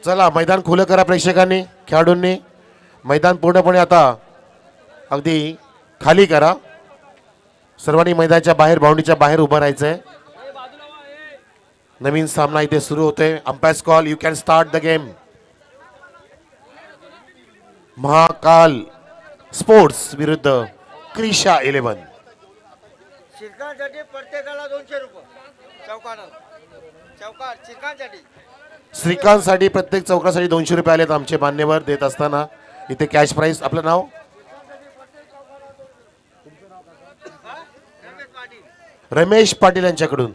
चला मैदान खुलं करा प्रेक्षकांनी, खेळाडूंनी मैदान पूर्णपणे आता अगदी खाली करा. सर्वांनी मैदानाच्या बाहेर बाउंड्रीच्या बाहेर उभं राहायचंय. नवीन सामना इथे सुरू होतोय. Umpires call, you can start the game. Mahakal sports विरुद्ध क्रिशा 11. शिरकांसाठी प्रत्येकाला 200 रुपये. चौकार शिरकांसाठी. श्रीकांतसाठी प्रत्येक चौकासाठी 200 रुपये आलेत आमचे मान्यवर देत असताना. इथे कॅश प्राइस. आपलं नाव? रमेश पाटील यांच्याकडून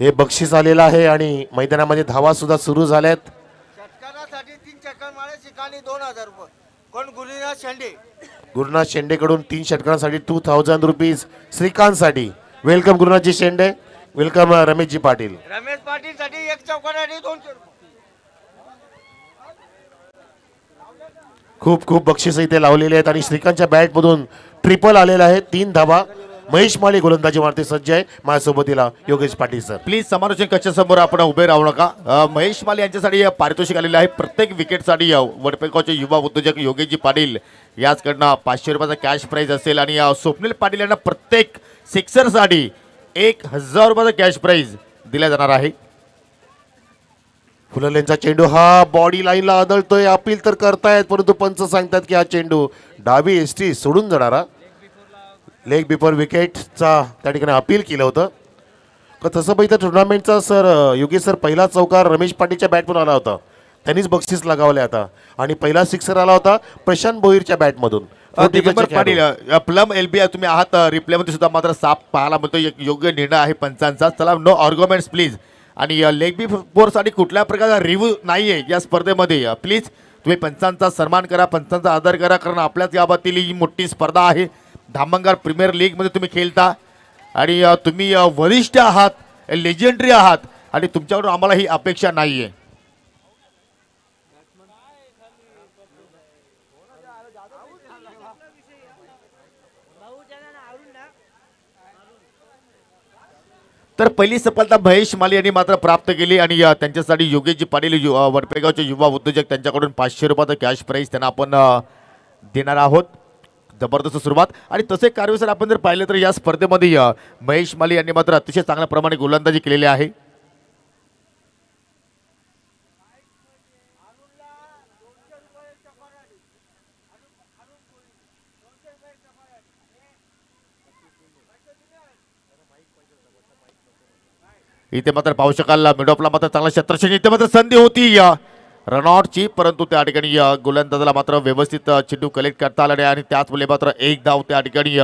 हे बक्षीस आलेलं आहे आणि मैदानामध्ये धावा सुद्धा सुरू झाल्यात. षटकारासाठी 3 षटकार मारे शिकानी 2000 रुपये. कोण गुरुनाथ शेंडे. गुरुनाथ शेंडेकडून 3 षटकांसाठी 2000 रुपीज श्रीकांतसाठी. वेलकम गुरुनाथजी शेंडे. वेलकम रमेशजी पाटील. रमेश पाटील साठी 1 चौकारासाठी 200 रुपये. खूप खूप बक्षीस इथे लावलेले आहेत आणि श्रीकांतच्या बॅट मधून ट्रिपल आलेला आहे. 3 धावा. महेश माळी गोलंदाजी मारते सज्ज आहे. माझ्यासोबतीला योगेश पाटील सर. प्लीज समालोचन कक्षासमोर आपण उभे राहू नका. महेश माली यांच्यासाठी पारितोषिक आलेलं आहे. प्रत्येक विकेटसाठी वडपेगावचे युवा उद्योजक योगेशजी पाटील याचकडनं 500 रुपयाचा कॅश प्राइज असेल आणि स्वप्नील पाटील यांना प्रत्येक सिक्सरसाठी 1000 रुपयाचा कॅश प्राइज दिला जाणार आहे. फुललेंचा चेंडू हा बॉडी लाईनला आदळतोय. अपील तर करतायत परंतु पंच सांगतात की हा चेंडू डावी एसटी सोडून जाणारा. लेग बिफोर विकेटचा त्या ठिकाणी अपील केलं होतं. का तसं बघितलं टुर्नामेंटचा सर योगेश सर पहिला चौकार रमेश पाटीलच्या बॅटमधून आला होता. त्यांनीच बक्षीस लगावले आता. आणि पहिला सिक्सर आला होता प्रशांत भोईरच्या बॅटमधून. दिगंबर पाटील प्लम एलबी तुम्ही आहात रिप्लेमध्ये सुद्धा मात्र साफ पाहायला मिळतो. एक योग्य निर्णय आहे पंचांचा. चला नो आर्ग्युमेंट्स प्लीज. आणि लेग बिफोरसाठी कुठल्या प्रकारचा रिव्ह्यू नाही आहे या स्पर्धेमध्ये. प्लीज तुम्ही पंचांचा सन्मान करा, पंचांचा आदर करा, कारण आपल्याच गावातील ही मोठी स्पर्धा आहे. धामणगार प्रीमियर लीगमध्ये तुम्ही खेळता आणि तुम्ही वरिष्ठ आहात, लेजेंडरी आहात आणि तुमच्याकडून आम्हाला ही अपेक्षा नाही आहे. तर पहिली सफलता महेश माली यांनी मात्र प्राप्त केली आणि त्यांच्यासाठी योगेशजी पाटील वडपेगावचे युवा उद्योजक त्यांच्याकडून 500 रुपयाचा कॅश प्राइज त्यांना आपण देणार आहोत. जबरदस्त सुरुवात. आणि तसे कार्य सर आपण जर पाहिलं तर या स्पर्धेमध्ये महेश माली यांनी मात्र अतिशय चांगल्या प्रमाणे गोलंदाजी केलेली आहे. इथे मात्र पाहू शकाल मिडॉपला मात्र चांगला क्षेत्रक्षणी इथे मात्र संधी होती रनआउटची, परंतु त्या ठिकाणी गोलंदाजाला मात्र व्यवस्थित चेंडू कलेक्ट करता आला नाही आणि त्याच वेळी मात्र एक धाव त्या ठिकाणी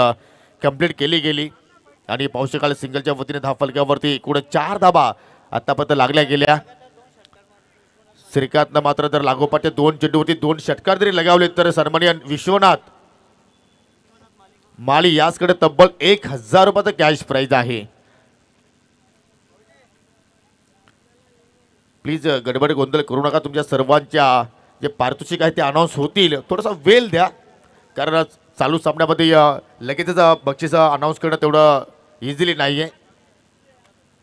कंप्लीट केली गेली. आणि पाहू शकाल सिंगलच्या वतीने धावफलकावरती एकूण 4 धाबा आतापर्यंत लागल्या गेल्या. श्रीकांतनं मात्र जर लागोपाठ 2 चेंडूवरती 2 षटकार जरी लगावले तर सन्माननीय विश्वनाथ माली याचकडे तब्बल 1000 रुपयाचा कॅश प्राइज आहे. प्लीज गडबड गोंधळ करू नका. तुमच्या सर्वांच्या जे पारितोषिक आहे ते अनाऊन्स होतील. थोडासा वेळ द्या, कारण चालू सामन्यामध्ये लगेचच बक्षीस अनाऊन्स करणं तेवढं इझिली नाही आहे.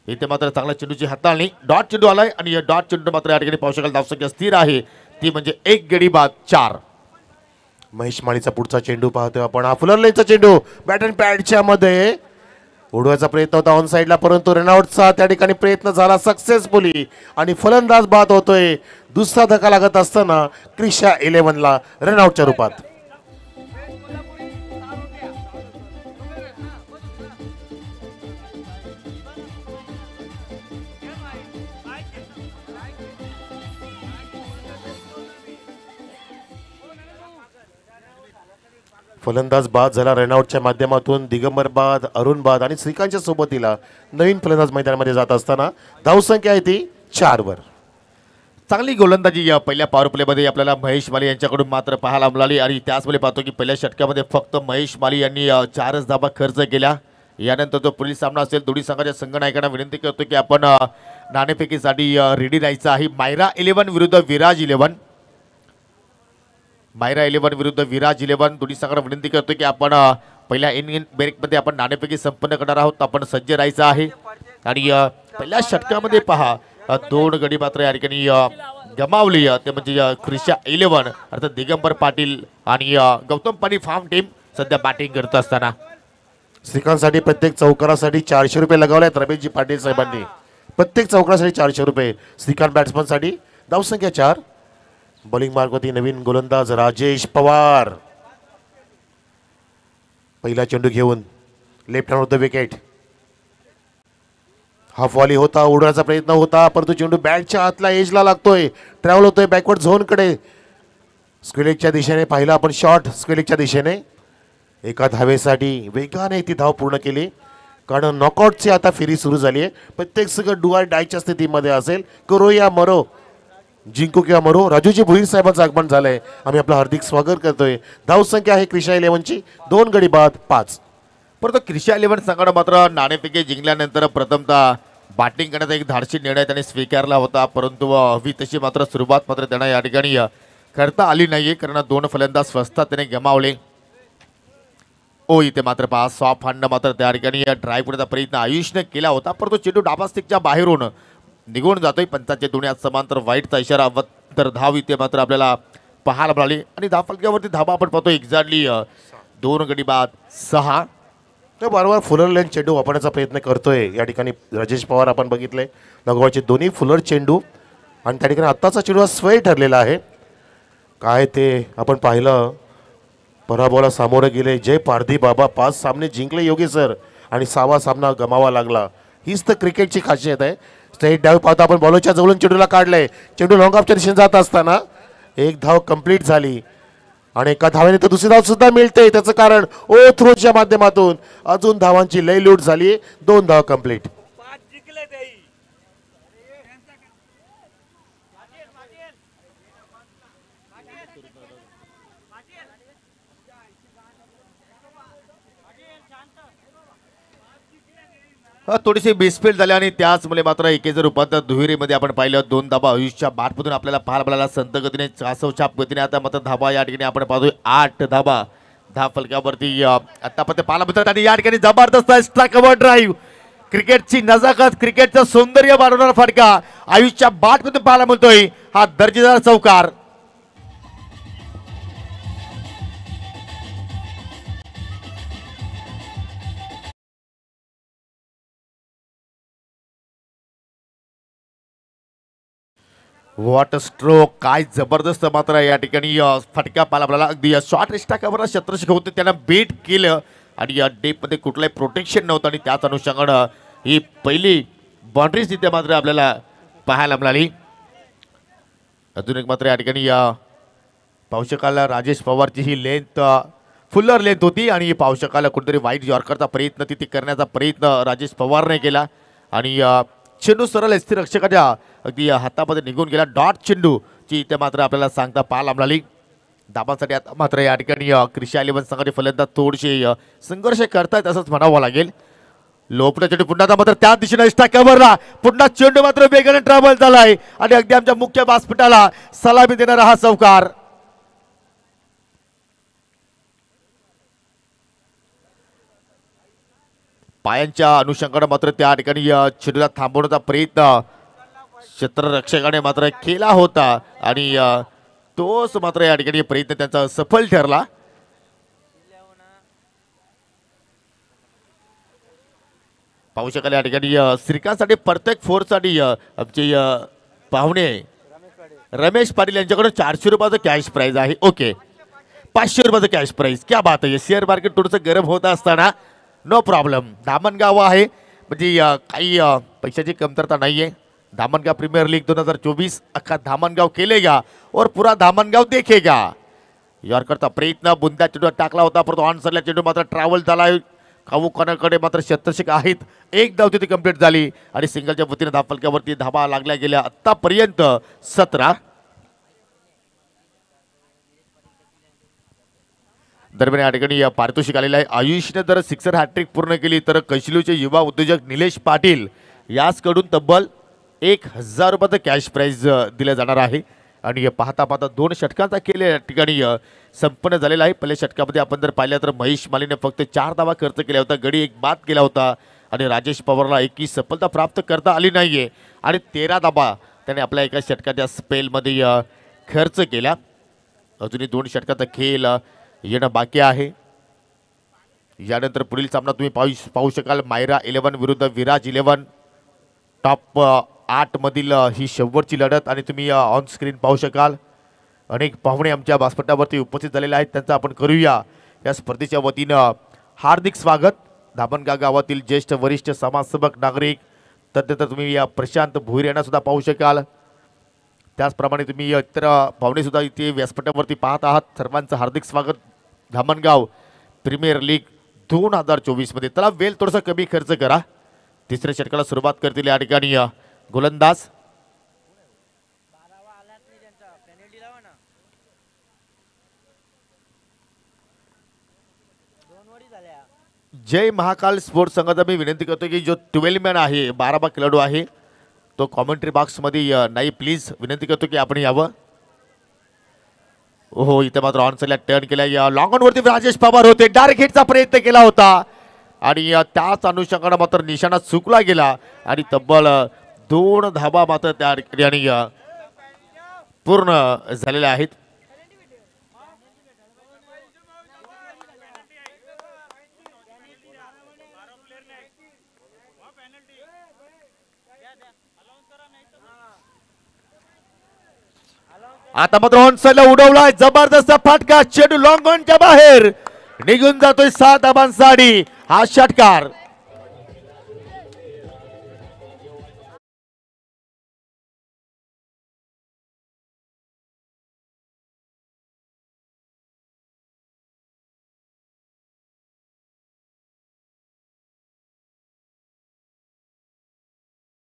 इथे मात्र चांगल्या चेंडूची हाताळणी. डॉट चेंडू आलाय आणि या डॉट चेंडू मात्र या ठिकाणी पाहू शकाल धावसंख्या स्थिर आहे, ती म्हणजे 1 गडी बाद 4. महेश माळीचा पुढचा चेंडू पाहतोय आपण. हा फुलरलेंचा चेंडू बॅट अँड पॅडच्या मध्ये उडवायचा प्रयत्न होता ऑन साईडला, परंतु रनआउटचा त्या ठिकाणी प्रयत्न झाला सक्सेसफुली आणि फलंदाज बाद होतोय. दुसरा धक्का लागत असताना क्रिशा 11ला रनआउटच्या रूपात. फलंदाज बाद झाला रनआउटच्या माध्यमातून. दिगंबर बाद, अरुण बाद आणि श्रीकांतच्या सोबतीला नवीन फलंदाज मैदानामध्ये जात असताना धावसंख्या आहे ती 4 वर. चांगली गोलंदाजी या पहिल्या पॉवर प्लेमध्ये आपल्याला महेश माली यांच्याकडून मात्र पाहायला मिळाली. आणि त्याचवेळी पाहतो की पहिल्या षटकामध्ये फक्त महेश माली यांनी 4च धाबा खर्च केल्या. यानंतर जो पुढील सामना असेल दोन्ही संघाच्या संघनायकांना विनंती करतो की आपण नाणेफेकीसाठी रेडी राहायचं आहे. मायरा 11 विरुद्ध विराज 11. मायरा 11 विरुद्ध विराज 11. दोन्ही संघांना विनंती करतो की आपण पहिल्या इनिंग ब्रेकमध्ये आपण नाणेफेकी संपन्न करणार आहोत. आपण सज्ज राहायचं आहे. आणि पहिल्या षटकामध्ये पहा 2 गडी मात्र या ठिकाणी गमावली ते म्हणजे क्रिशा 11 अर्थात दिगंबर पाटील आणि गौतम पाटील फार्म टीम सध्या बॅटिंग करत असताना श्रीकांतसाठी प्रत्येक चौकारासाठी 400 रुपये लगावलेत रमेशजी पाटील साहेबांनी. प्रत्येक चौकारासाठी 400 रुपये. श्रीकांत बॅट्समनसाठी धावसंख्या 4. बॉलिंग मार्गवरती नवीन गोलंदाज राजेश पवार. पहिला चेंडू घेऊन left hand the wicket. Half volley होता, उडण्याचा प्रयत्न होता, परंतु चेंडू बॅटच्या आतला एजला लागतोय, ट्रॅव्हल होतोय बॅकवर्ड झोनकडे. स्क्वेलेजच्या दिशेने पाहिला आपण शॉट स्क्वेलेजच्या दिशेने. एका धावेसाठी वेगाने ती धाव पूर्ण केली, कारण नॉकआउटची आता फेरी सुरू झाली आहे. प्रत्येक सगळं डू आर डायच्या स्थितीमध्ये असेल, करो या मरो, जिंकू किंवा मरो. राजूजी भुईर साहेबांचं आगमन झालंय, आम्ही आपलं हार्दिक स्वागत करतोय. धावसंख्या आहे क्रिशा 11ची 2 गडी बाद 5. परंतु क्रिशा 11 संघानं मात्र नाणेफेकी जिंकल्यानंतर प्रथमतः बॅटिंग करण्याचा एक धाडसी निर्णय त्याने स्वीकारला होता, परंतु हवी तशी मात्र सुरुवात मात्र त्यांना या ठिकाणी करता आली नाहीये, कारण 2 फलंदाज स्वस्तात त्याने गमावले. इथे मात्र पहा सॉफ्ट हँडनं मात्र त्या ठिकाणी ड्राईव्ह करण्याचा प्रयत्न आयुषने केला होता, परंतु चेंडू डाबा स्टिकच्या बाहेरून निघून जातोय. पंचांच्या दोन्ही हात समांतर वाईटचा इशारा, तर धाव इथे मात्र आपल्याला पाहायला मिळाली. आणि धावफलकावरती धाबा आपण पाहतो एक्झॅक्टली 2 गडी बाद 6. तर वारंवार फुलर लेन चेंडू वापरण्याचा प्रयत्न करतोय या ठिकाणी राजेश पवार. आपण बघितले लगोवाचे दोन्ही फुलर चेंडू, आणि त्या ठिकाणी आत्ताचा चेंडू हा स्वय ठरलेला आहे. काय ते आपण पाहिलं, पराभवाला सामोरे गेले जय पारधी बाबा. 5 सामने जिंकले योगी सर, आणि 6वा सामना गमावा लागला. हीच तर क्रिकेटची खासियत आहे. स्ट्रेट डाव पाहता आपण बॉलरच्या जवळून चेंडूला काढलंय, चेंडू लॉंग ऑफच्या दिशेने जात असताना एक धाव कंप्लीट झाली, आणि एका धावेने तर दुसरी धाव सुद्धा मिळते. त्याचं कारण थ्रोच्या माध्यमातून अजून धावांची लय लूट झाली. 2 धाव कंप्लीट. थोडीशी मिसफील्ड झाली, आणि त्याचमुळे मात्र एकेचं रूपांतर दुहेरीमध्ये आपण पाहिलं. 2 धाबा आयुषच्या बाटमधून आपल्याला पाहायला मिळाला संत गतीने, चासवछाप गतीने. आता मात्र धाबा या ठिकाणी आपण पाहतोय 8 धाबा धाव फलकावरती आतापर्यंत पाहायला मिळतात. आणि या ठिकाणी जबरदस्त स्ट्राईकवर ड्राईव्ह, क्रिकेटची नजाकत, क्रिकेटचं सौंदर्य वाढवणारा फटका आयुषच्या बाटमधून पाहायला मिळतोय. हा दर्जेदार चौकार. वॉट स्ट्रोक, काय जबरदस्त मात्र या ठिकाणी फटका पाहायला आपल्याला. अगदी शॉर्ट स्टाकावर शतरक्षक होते, त्यांना बेट केलं, आणि या डेपमध्ये कुठलंही प्रोटेक्शन नव्हतं, आणि त्याच अनुषंगानं ही पहिली बाउंड्रीज तिथे मात्र आपल्याला पाहायला मिळाली. अजून एक मात्र या ठिकाणी पाहू शकाल राजेश पवारची ही लेंथ फुल्लर लेंथ होती, आणि पाहू शकाल कुठेतरी वाईट यॉर्करचा प्रयत्न तिथे करण्याचा प्रयत्न राजेश पवारने केला, आणि चेंडू सरळ स्थिर रक्षकाच्या अगदी हातामध्ये निघून गेला. डॉट चेंडूची इथे मात्र आपल्याला सांगता पाहायला मिळाली. धाबांसाठी आता मात्र या ठिकाणी क्रिशा 11 संघाचे फलंदाज थोडेसे संघर्ष करतायत असंच म्हणावं लागेल. लोपटा चेंडू पुन्हा मात्र त्या दिशेने स्टाकावरला, पुन्हा चेंडू मात्र वेगाने ट्रॅव्हल झालाय, आणि अगदी आमच्या मुख्य व्यासपीठाला सलामी देणारा हा चौकार. पायांच्या अनुषंगाने मात्र त्या ठिकाणी चेंडूला थांबवण्याचा प्रयत्न क्षेत्ररक्षकाने मात्र केला होता, आणि तोच मात्र या ठिकाणी प्रयत्न त्यांचा सफल ठरला. पाहू शकाल या ठिकाणी श्रीकांतसाठी प्रत्येक फोरसाठी आमचे पाहुणे रमेश पाटील यांच्याकडून 400 रुपयाचं कॅश प्राइज आहे. ओके, 500 रुपयाचं कॅश प्राइज. क्या बात आहे. शेअर मार्केट थोडंसं गरम होत असताना नो प्रॉब्लेम. धामणगाव आहे, म्हणजे काही पैशाची कमतरता नाही आहे. धामणगाव प्रीमियर लीग 2024 अख्खा धामणगाव खेलेगा और पूरा धामणगाव देखेगा. यॉर्करचा प्रयत्न बुंद्या चेंडू टाकला होता, परंतु ऑन सरला चेंडू मात्र ट्रॅव्हल झाला. कावू कोणाकडे मात्र शतरक्षक आहेत. एक धाव तिथे कंप्लीट झाली, आणि सिंगलच्या वतीने धावफलकावरती धाबा लागल्या गेल्या आतापर्यंत 17. दरम्यान या ठिकाणी पारितोषिक आलेलं आहे. आयुषने जर सिक्सर हॅट्रिक पूर्ण केली तर कैशिलूचे युवा उद्योजक निलेश पाटील याचकडून तब्बल 1000 रुपयाचं कॅश प्राइज दिलं जाणार आहे. आणि पाहता पाहता 2 षटकांचा खेळ या ठिकाणी संपन्न झालेला आहे. पहिल्या षटकामध्ये आपण जर पाहिलं तर महेश मालीने फक्त 4 धावा खर्च केला होता, गडी 1 बाद केला होता, आणि राजेश पवारला 21 सफलता प्राप्त करता आली नाहीये, आणि 13 धावा त्याने आपल्या एका षटकाच्या स्पेलमध्ये खर्च केला. अजूनही 2 षटकाचा खेळ येणं बाकी आहे. यानंतर पुढील सामना तुम्ही पाहू शकाल मायरा 11 विरुद्ध विराज 11. टॉप 8 मधील ही शेवटची लढत आणि तुम्ही ऑन स्क्रीन पाहू शकाल. अनेक पाहुणे आमच्या व्यासपीठावरती उपस्थित झालेले आहेत. त्यांचं आपण करूया या स्पर्धेच्या वतीनं हार्दिक स्वागत. धामणगाव गावातील ज्येष्ठ वरिष्ठ समाजसेवक नागरिक तदनंतर तुम्ही या प्रशांत भोईर यांना सुद्धा पाहू शकाल. त्याचप्रमाणे तुम्ही इतर पाहुणे सुद्धा इथे व्यासपीठावरती पाहत आहात. सर्वांचं हार्दिक स्वागत धामणगाव प्रीमियर लीग 2024 मध्ये. त्याला वेळ थोडासा कमी खर्च करा. तिसऱ्या षटकाला सुरुवात करतील या ठिकाणी गोलंदाज. जय महाकाल स्पोर्ट्स संघाचा मी विनंती करतो की जो 12 मॅन आहे 12 खेळाडू आहे तो कॉमेंट्री बॉक्समध्ये नाही प्लीज विनंती करतो की आपण यावं. हो इथे मात्र ऑन साईडला टर्न केला. या लॉंग ऑन वरती राजेश पवार होते. डायरेक्ट हिटचा प्रयत्न केला होता आणि त्याच अनुषंगाने मात्र निशाणा चुकला गेला आणि तब्बल 2 धाबा मात्र त्या ठिकाणी पूर्ण झालेल्या आहेत. आता मात्र ऑन साईडला उडवलाय जबरदस्त फटका. चेंडू लॉंग ऑनच्या बाहेर निघून जातोय 7 धाबांसाठी हा षटकार.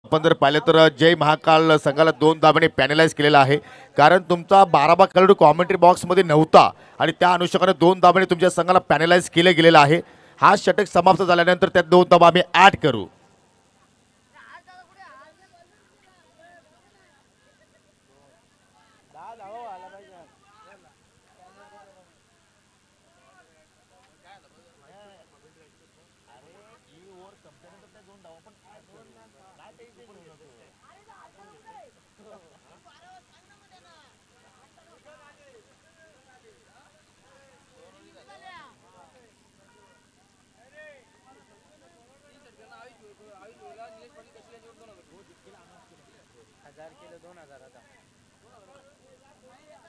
आपण जर पाहिलं तर जय महाकाल संघाला 2 धाब्याने पॅनलाइज केलेला आहे. कारण तुमचा 12 खेळाडू कॉमेंट्री बॉक्समध्ये नव्हता आणि त्या अनुषंगाने 2 धाब्याने तुमच्या संघाला पॅनलाइज केलं गेलेलं आहे. हा षटक समाप्त झाल्यानंतर त्यात 2 धाबा आम्ही ऍड करू.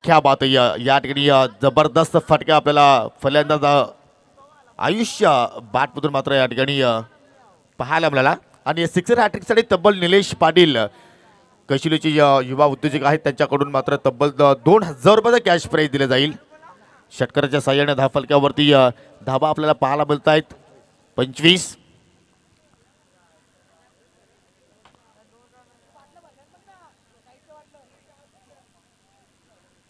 क्या बात आहे. या ठिकाणी जबरदस्त फटका आपल्याला फलंदाज आयुष्य बॅटमधून मात्र या ठिकाणी पाहायला मिळाला. आणि सिक्सर हॅट्रिकसाठी तब्बल निलेश पाटील कशिलेचे युवा उद्योजक आहेत त्यांच्याकडून मात्र तब्बल 2000 रुपयाचा कॅश प्राईज दिला जाईल. षटकाराच्या साह्याने धाव फलकावरती धाबा आपल्याला पाहायला मिळत आहेत 25.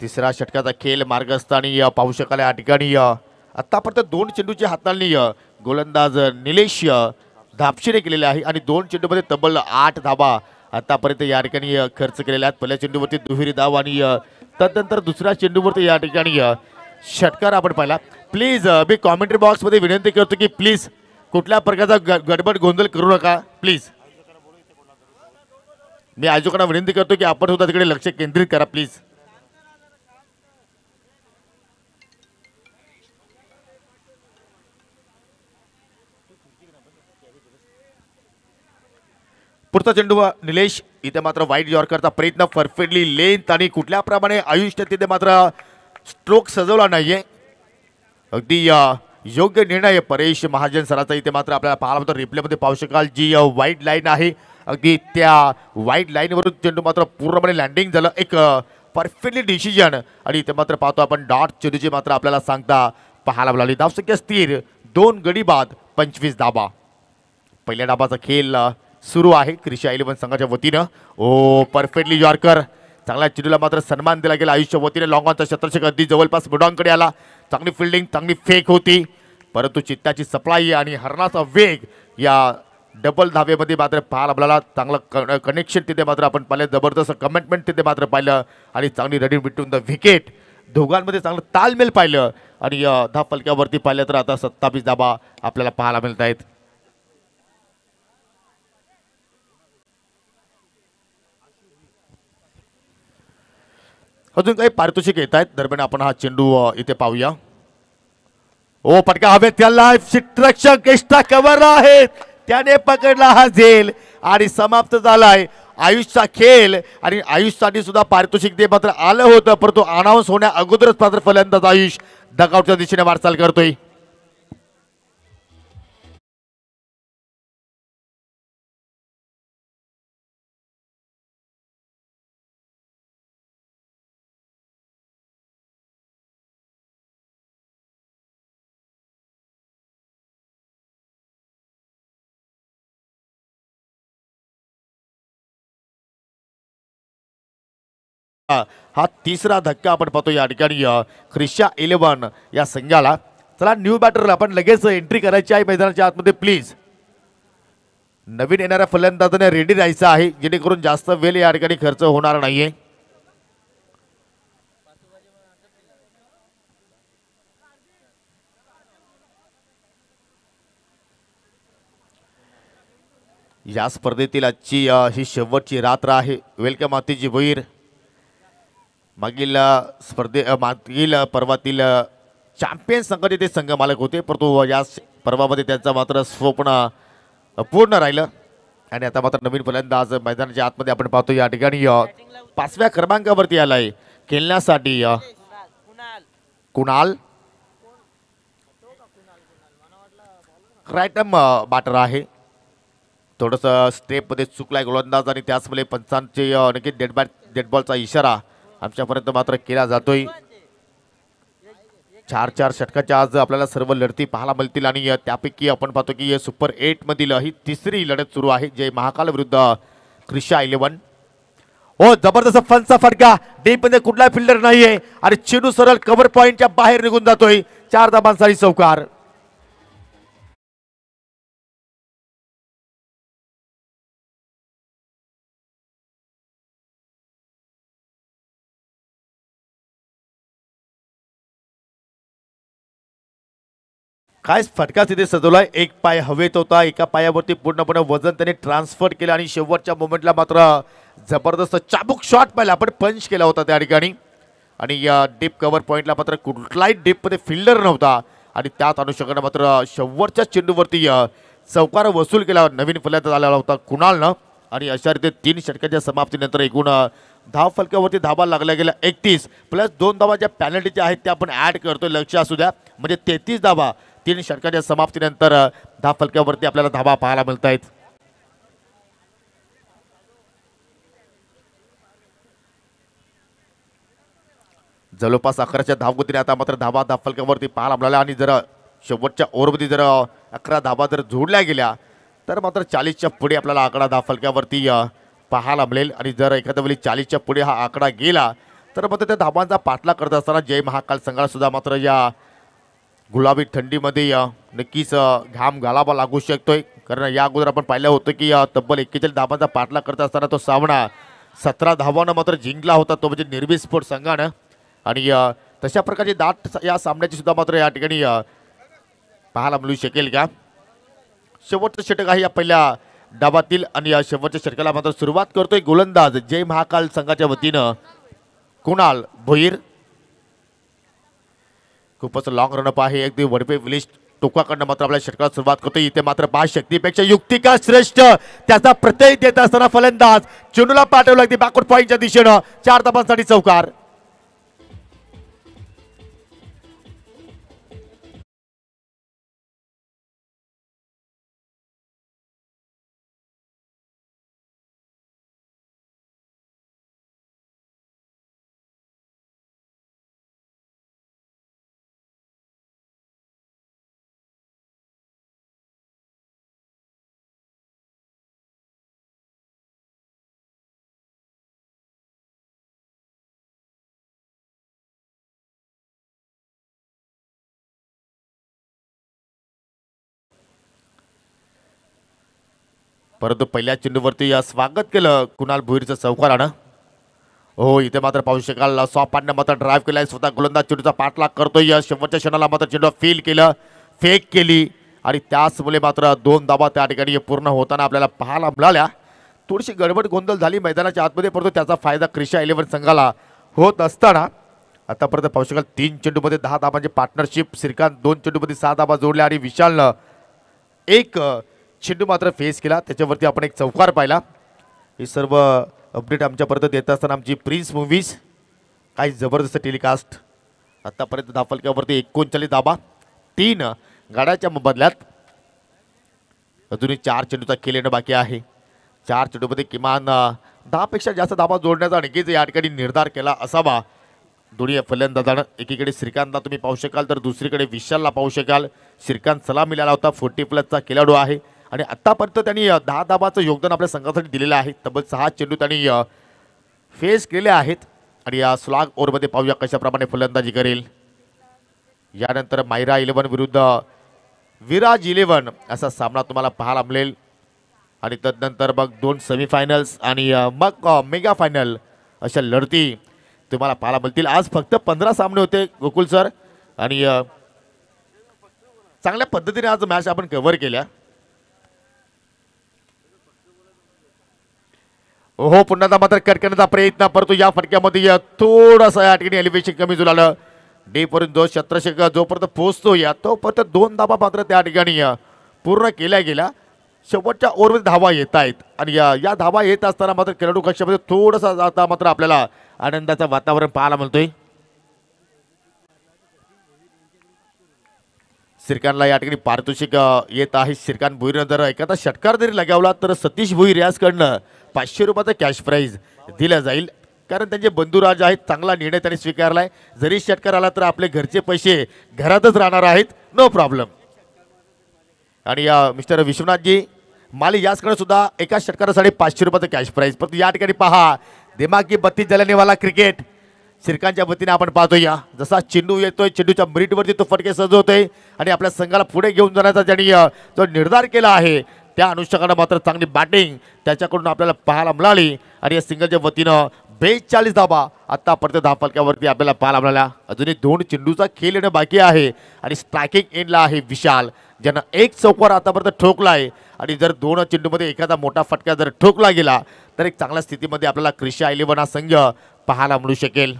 तिसरा षटकाचा खेळ मार्गस्थानी पाहू शकाल. या ठिकाणी आतापर्यंत 2 चेंडूची हाताळणी गोलंदाज निलेश धापशीने केलेले आहे आणि 2 चेंडूमध्ये तब्बल 8 धाबा आतापर्यंत या ठिकाणी खर्च केलेल्या आहेत. पहिल्या चेंडूवरती दुहेरी धाव आणि तदनंतर दुसऱ्या चेंडूवरती या ठिकाणी षटकार आपण पाहिला. प्लीज मी कॉमेंट्री बॉक्समध्ये विनंती करतो की प्लीज कुठल्या प्रकारचा गडबड गोंधळ करू नका प्लीज. मी आयोजकांना विनंती करतो की आपण सुद्धा तिकडे लक्ष केंद्रित करा प्लीज. पुढचा चेंडू निलेश. इथे मात्र वाईट यॉर्करचा प्रयत्न परफेक्टली लेंथ आणि कुठल्या प्रमाणे आयुष्य तिथे मात्र स्ट्रोक सजवला नाहीये. अगदी योग्य निर्णय परेश महाजन सराचा इथे मात्र आपल्याला पाहायला मात्र रिप्लेमध्ये पाहू शकाल. जी वाईट लाईन आहे अगदी त्या वाईट लाईनवरून चेंडू मात्र पूर्णपणे लँडिंग झालं. एक परफेक्टली डिसिजन आणि इथे मात्र पाहतो आपण डॉट चेंडूची मात्र आपल्याला सांगता पाहायला मिळाली. धावसंख्या स्थिर 2 गडी बाद 25 धाबा. पहिल्या डाबाचा खेळ सुरू आहे क्रिशा 11 संघाच्या वतीनं. ओ परफेक्टली यॉर्कर. चांगल्या चेंडूला मात्र सन्मान दिला गेला आयुष्य वतीने. लॉंग ऑनचा शतरक्षक अगदी जवळपास बुडांकडे आला. चांगली फिल्डिंग चांगली फेक होती परंतु चित्ताची सप्लाय आणि हरणाचा वेग या डबल धाब्यामध्ये मात्र पाहायला आपल्याला. चांगलं कनेक्शन तिथे मात्र आपण पाहिलं. जबरदस्त कमिटमेंट तिथे मात्र पाहिलं आणि चांगली रनिंग बिटवीन द विकेट. दोघांमध्ये चांगलं तालमेल पाहिलं आणि धाव फलकावरती पाहिलं तर आता 27 धाबा आपल्याला पाहायला मिळत आहेत. अजून काही पारितोषिक येत आहेत दरम्यान आपण हा चेंडू इथे पाहूया. ओ फटका हवेत त्याला क्षेत्ररक्षक एक्स्ट्रा कव्हर आहेत त्याने पकडला हा झेल आणि समाप्त झालाय आयुषचा खेळ. आणि आयुषसाठी सुद्धा पारितोषिक दे मात्र आलं होतं परंतु अनाऊन्स होण्या अगोदरच मात्र फलंदाज आयुष डगआउटच्या दिशेने वाटचाल करतोय. हा तिसरा धक्का आपण पाहतो या ठिकाणी ख्रिश्या 11 या संघाला. चला न्यू बॅटरला आपण लगेच एंट्री करायची आहे मैदानाच्या आतमध्ये प्लीज. नवीन येणाऱ्या फलंदाजाने रेडी राहायचं आहे जेणेकरून जास्त वेळ या ठिकाणी खर्च होणार नाहीये. या स्पर्धेतील आजची ही शेवटची रात्र आहे. वेलकम आतिजी भोईर. मागील मागील पर्वातील चॅम्पियन संघाचे ते संघ मालक होते परंतु या पर्वामध्ये त्यांचं मात्र स्वप्न पूर्ण राहिलं आणि आता मात्र नवीन फलंदाज मैदानाच्या आतमध्ये आपण पाहतो या ठिकाणी 5व्या क्रमांकावरती आलाय खेळण्यासाठी कुणाल क्रायटम बॅटर आहे. थोडंसं स्टेपमध्ये चुकलाय गोलंदाज आणि त्याचमुळे पंचांचे नक्की डेड बॉलचा इशारा आमच्यापर्यंत मात्र केला जातोय. 4 षटकाच्या आज आपल्याला सर्व लढती पाहायला मिळतील आणि त्यापैकी आपण पाहतो की सुपर 8 मधील ही तिसरी लढत सुरू आहे जय महाकाल विरुद्ध ख्रिश्या 11. हो जबरदस्त फनचा फटका डीप मध्ये कुठला फिल्डर नाहीये आणि चेंडू सरळ कव्हर पॉइंटच्या बाहेर निघून जातोय. 4 धाबांसाठी चौकार. काय फटका तिथे सजवलाय. एक पाय हवेत होता एका पायावरती पूर्णपणे वजन त्याने ट्रान्सफर केलं आणि शेवटच्या मोमेंटला मात्र जबरदस्त चाबूक शॉट पाहिला आपण पंच केला होता त्या ठिकाणी आणि या डीप कव्हर पॉइंटला मात्र कुठलाही डीपमध्ये फिल्डर नव्हता आणि त्याच अनुषंगाने मात्र शेवटच्या चेंडूवरती चौकार वसूल केला नवीन फलंदाज आलेला होता कुणालनं आणि अशा रीते 3 षटकाच्या समाप्तीनंतर एकूण धाव फलकावरती धावा लागल्या गेल्या 31 प्लस 2 धावा ज्या पॅनल्टीच्या आहेत त्या आपण ऍड करतोय. लक्ष असू द्या म्हणजे 33 धावा 3 षटकाच्या समाप्तीनंतर धाव फलकावरती आपल्याला धावा पाहायला मिळत आहेत. जवळपास 11च्या धावगतीने आता मात्र धावा धाव फलकावरती पाहायला मिळाल्या आणि जर शेवटच्या ओव्हरमध्ये जर 11 धावा जर जोडल्या गेल्या तर मात्र 40च्या पुढे आपल्याला आकडा धाव फलकावरती पाहायला मिळेल आणि जर एखाद्या वेळी 40च्या पुढे हा आकडा गेला तर मात्र त्या धावांचा पाठलाग करत असताना जय महाकाल संघाला सुद्धा मात्र या गुलाबी थंडीमध्ये नक्कीच घाम घालावा लागू शकतोय. कारण या अगोदर आपण पाहिलं होतं की तब्बल 41 धावांचा पाठलाग करत असताना तो सामना 17 धावांना मात्र जिंकला होता तो म्हणजे निर्भीड स्पोर्ट संघानं आणि तशा प्रकारची दाट या सामन्याची सुद्धा मात्र या ठिकाणी पाहायला मिळू शकेल का. शेवटचं षटक आहे या पहिल्या डावातील आणि या शेवटच्या षटकाला मात्र सुरुवात करतोय गोलंदाज जय महाकाल संघाच्या वतीनं कुणाल भोईर. खूपच लॉंग रनअप आहे अगदी वडपे विलिश टोकाकडनं मात्र आपल्या षटकाला सुरुवात करतोय. इथे मात्र 5 शक्तीपेक्षा युक्ती का श्रेष्ठ त्याचा प्रत्यय देत असताना फलंदाज चेंडूला पाठवलं अगदी बॅकवर्ड पॉइंटच्या दिशेनं 4 धाबांसाठी चौकार. परंतु पहिल्या चेंडूवरती स्वागत केलं कुणाल भोईरचं चौकारानं. हो इथे मात्र पाहू शकाल सॉपांना मात्र ड्राईव्ह केलाय स्वतः गोलंदाज चेंडूचा पाठलाग करतोय. शेवटच्या क्षणाला मात्र चेंडू फील केलं फेक केली आणि त्याचमुळे मात्र 2 धावा त्या ठिकाणी पूर्ण होताना आपल्याला पाहायला मिळाल्या. थोडीशी गडबड गोंधळ झाली मैदानाच्या आतमध्ये परंतु त्याचा फायदा ख्रिश्या 11 संघाला होत असताना आतापर्यंत पाहू शकाल 3 चेंडूमध्ये 10 धाबांची पार्टनरशिप. श्रीकांत 2 चेंडूमध्ये 6 धाबा जोडल्या आणि विशालनं एक चेंडू मात्र फेस केला. त्याच्यावरती आपण एक चौकार पाहिला. हे सर्व अपडेट आमच्यापर्यंत देत असताना आमची प्रिन्स मूव्हीज काही जबरदस्त टेलिकास्ट. आतापर्यंत धावफलक्यावरती 39 धाबा 3 गाड्याच्या बदल्यात. अजूनही 4 चेंडूचा खेळ येणं बाकी आहे. 4 चेंडूमध्ये किमान 10 पेक्षा जास्त धाबा जोडण्याचा आणखीच या ठिकाणी निर्धार केला असावा दोन्ही फलंदाजानं. एकीकडे श्रीकांतला तुम्ही पाहू शकाल तर दुसरीकडे विशालला पाहू शकाल. श्रीकांत सलाम मिळाला होता. 40+ खेळाडू आहे आणि आत्तापर्यंत त्यांनी 10 धाबाचं योगदान आपल्या संघासाठी दिलेलं आहे. तब्बल 6 चेंडू त्यांनी फेस केले आहेत आणि या स्लॉग ओव्हरमध्ये पाहूया कशाप्रमाणे फलंदाजी करेल. यानंतर मायरा 11 विरुद्ध विराज 11 असा सामना तुम्हाला पाहायला मिळेल आणि तदनंतर मग 2 सेमीफायनल्स आणि मग मेगा फायनल अशा लढती तुम्हाला पाहायला मिळतील. आज फक्त 15 सामने होते गोकुल सर आणि चांगल्या पद्धतीने आज मॅच आपण कव्हर केल्या. हो पुन्हा मात्र करण्याचा प्रयत्न परंतु या फटक्यामध्ये थोडासा या ठिकाणी एलिव्हेशन कमी झालं. डीपर्यंत जो शत्रशेख जोपर्यंत पोहोचतो या तोपर्यंत 2 धाबा मात्र त्या ठिकाणी पूर्ण केल्या गेल्या. शेवटच्या ओव्हरमध्ये धावा येत आहेत आणि या धावा येत असताना मात्र खेळाडू कक्षामध्ये थोडासा जाता मात्र आपल्याला आनंदाचं वातावरण पाहायला मिळतोय. श्रीकांतला या ठिकाणी पारितोषिक येत आहे. श्रीकांत भोईरनं जर एखादा षटकार जरी लगावला तर सतीश भोईर याचकडनं 500 रुपयाचं कॅश प्राईज दिलं जाईल. कारण त्यांचे बंधुराज आहेत. चांगला निर्णय त्यांनी स्वीकारलाय. जरी षटकार आला तर आपले घरचे पैसे घरातच राहणार आहेत. No problem. आणि मिस्टर विश्वनाथजी माली याचकडे सुद्धा एका षटकारासाठी 500 रुपयाचं कॅश प्राईज. परंतु या ठिकाणी पहा दिमागी बत्ती जलनेवाला क्रिकेट श्रीकांतच्या वतीने आपण पाहतोय. जसा चेंडू येतोय चेंडूच्या मिरिटवरती तो फटके सजवतोय आणि आपल्या संघाला पुढे घेऊन जाण्याचा ज्यांनी जो निर्धार केला आहे त्या अनुषंगाने मात्र चांगली बॅटिंग त्याच्याकडून आपल्याला पाहायला मिळाली आणि या सिंगलच्या वतीनं 42 धाबा आतापर्यंत धावफलक्यावरती आपल्याला पाहायला मिळाल्या. अजूनही 2 चेंडूचा खेळ येणं बाकी आहे आणि स्ट्रायकिंग एंडला आहे विशाल ज्यानं एक चौकार आतापर्यंत ठोकला आहे आणि जर 2 चेंडूमध्ये एखादा मोठा फटका जर ठोकला गेला तर एक चांगल्या स्थितीमध्ये आपल्याला क्रिशा 11 हा संघ पाहायला मिळू शकेल.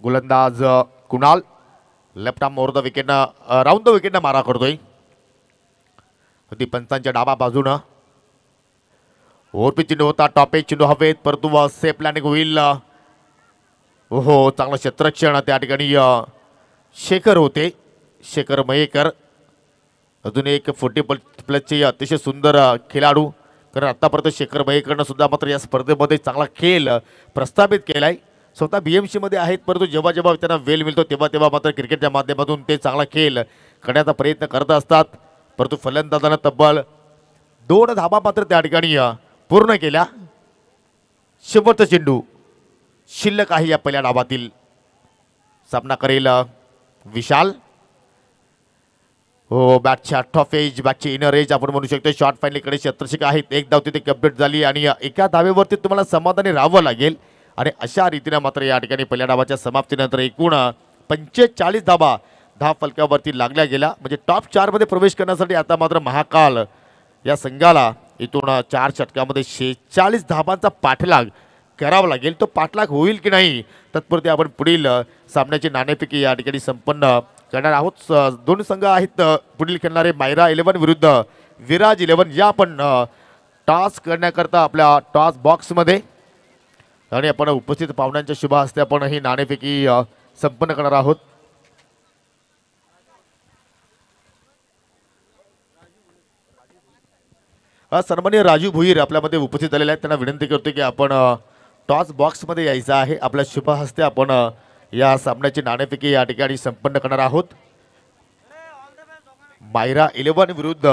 गोलंदाज Kunal left arm over the विकेटनं राऊंड द विकेटनं मारा करतोय. ती पंचांच्या डाबा बाजूनं ओव्हरपिच चेंडू होता. टॉप एज चेंडू हवेत परंतु सेफ लँडिंग होईल. हो चांगलं क्षेत्ररक्षण त्या ठिकाणी शेखर होते. शेखर मयेकर अजून एक 40+ अतिशय सुंदर खेळाडू. कारण आतापर्यंत शेखर मयेकरनं सुद्धा मात्र या स्पर्धेमध्ये चांगला खेळ प्रस्थापित केलाय. स्वतः BMC मध्ये आहेत परंतु जेव्हा जेव्हा त्यांना वेळ मिळतो तेव्हा तेव्हा मात्र क्रिकेटच्या माध्यमातून ते चांगला खेळ करण्याचा प्रयत्न करत असतात. परंतु फलंदाजानं तब्बल 2 धाबा मात्र त्या ठिकाणी पूर्ण केल्या. शेवटचा चेंडू शिल्लक आहे या पहिल्या डावातील. सामना करेल विशाल. हो बॅटच्या टॉप एज बॅटची इनर एज आपण म्हणू शकतो. शॉर्ट फायनलीकडे शत्रशिक आहेत. एक धाव तिथे कंप्लीट झाली आणि एका धावेवरती तुम्हाला समाधानी राहावं लागेल आणि अशा रीतीने मात्र या ठिकाणी पहिल्या डावाच्या समाप्तीनंतर एकूण 45 धाबा धावफलक्यावरती लागल्या गेल्या. म्हणजे टॉप 4 मध्ये प्रवेश करण्यासाठी आता मात्र महाकाल या संघाला इथून 4 षटकामध्ये 46 धाबांचा पाठलाग करावा लागेल. तो पाठलाग होईल की नाही तत्पुरते आपण पुढील सामन्याची नाणेफेकी या ठिकाणी संपन्न करणार आहोत. 2 संघ आहेत पुढील खेळणारे मायरा 11 विरुद्ध विराज 11. या आपण टॉस करण्याकरता आपल्या टॉस बॉक्समध्ये आणि आपण उपस्थित पाहुण्यांच्या शुभ हस्ते आपण ही नाणेफेकी संपन्न करणार आहोत. सन्माननीय राजू भोईर आपल्यामध्ये उपस्थित झालेले आहेत. त्यांना विनंती करतो की आपण टॉस बॉक्समध्ये यायचं आहे. आपल्या शुभ हस्ते आपण या सामन्याची नाणेफेकी या ठिकाणी संपन्न करणार आहोत. मायरा 11 विरुद्ध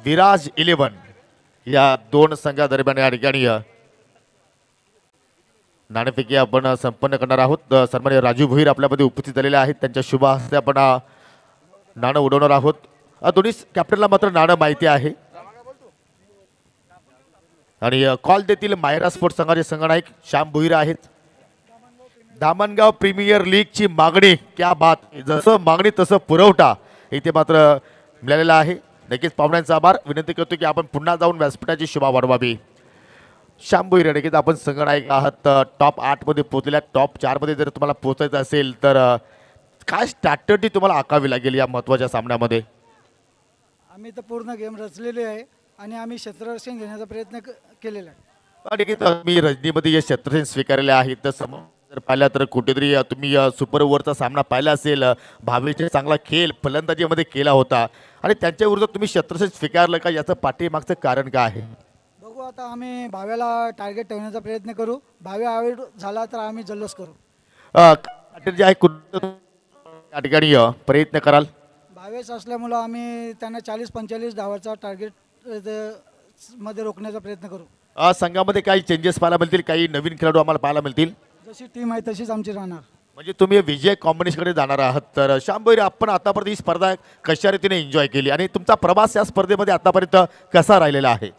विराज 11 या 2 संघादरम्यान या ठिकाणी नाणेफेकी आपण संपन्न करणार आहोत. सन्माननीय राजू भोईर आपल्यामध्ये उपस्थित झालेले आहेत. त्यांच्या शुभ हस्ते आपण नाणं उडवणार आहोत. दोन्ही कॅप्टनला मात्र नाणं माहिती आहे आणि कॉल देतील मायरा स्पोर्ट्स संघाचे संघनायक श्याम भोईर आहेत. धामणगाव प्रीमियर लीगची मागणी क्या बात. जसं मागणी तसं पुरवठा इथे मात्र मिळालेला आहे. नक्कीच पाहुण्यांचा आभार. विनंती करतो की आपण पुन्हा जाऊन व्यासपीठाची शोभा वाढवावी. श्याम भोईर नक्कीच आपण संगणक आहात टॉप 8 मध्ये पोहोचलेल्या, टॉप 4 मध्ये जर तुम्हाला पोहोचायचं असेल तर काय स्ट्रॅटेजी तुम्हाला आखावी लागेल या महत्त्वाच्या सामन्यामध्ये? आम्ही तर पूर्ण गेम रचलेली आहे आणि आम्ही क्षेत्ररक्षण घेण्याचा प्रयत्न केलेला आहे. आणि तुम्ही रजनीमध्ये जे क्षेत्ररक्षण स्वीकारले आहे तर समोर जर पाहिलं तर कुठेतरी तुम्ही सुपर ओव्हरचा सामना पाहिला असेल, भावेचे चांगला खेळ फलंदाजीमध्ये केला होता आणि त्यांच्या विरुद्ध तुम्ही क्षेत्ररक्षण स्वीकारलं का, याचं पाठीमागचं कारण काय आहे? बघू आता आम्ही भाव्याला टार्गेट ठेवण्याचा प्रयत्न करू. भाव्या आउट झाला तर आम्ही जल्लोष करू. स्ट्रॅटेजी आहे कुठं या ठिकाणी प्रयत्न कराल? भावेश असल्यामुळं आम्ही त्यांना 40-45 धावाचा टार्गेट मध्ये रोखण्याचा प्रयत्न करू. संघामध्ये काही चेंजेस पाहायला मिळतील, काही नवीन खेळाडू आम्हाला पाहायला मिळतील? जशी टीम आहे तशीच आमची राहणार. म्हणजे तुम्ही विजय कॉम्बिनेशनकडे जाणार आहात. तर श्याम भोईर, आपण आतापर्यंत ही स्पर्धा कशा रीतीने एन्जॉय केली आणि तुमचा प्रवास या स्पर्धेमध्ये आतापर्यंत कसा राहिलेला आहे?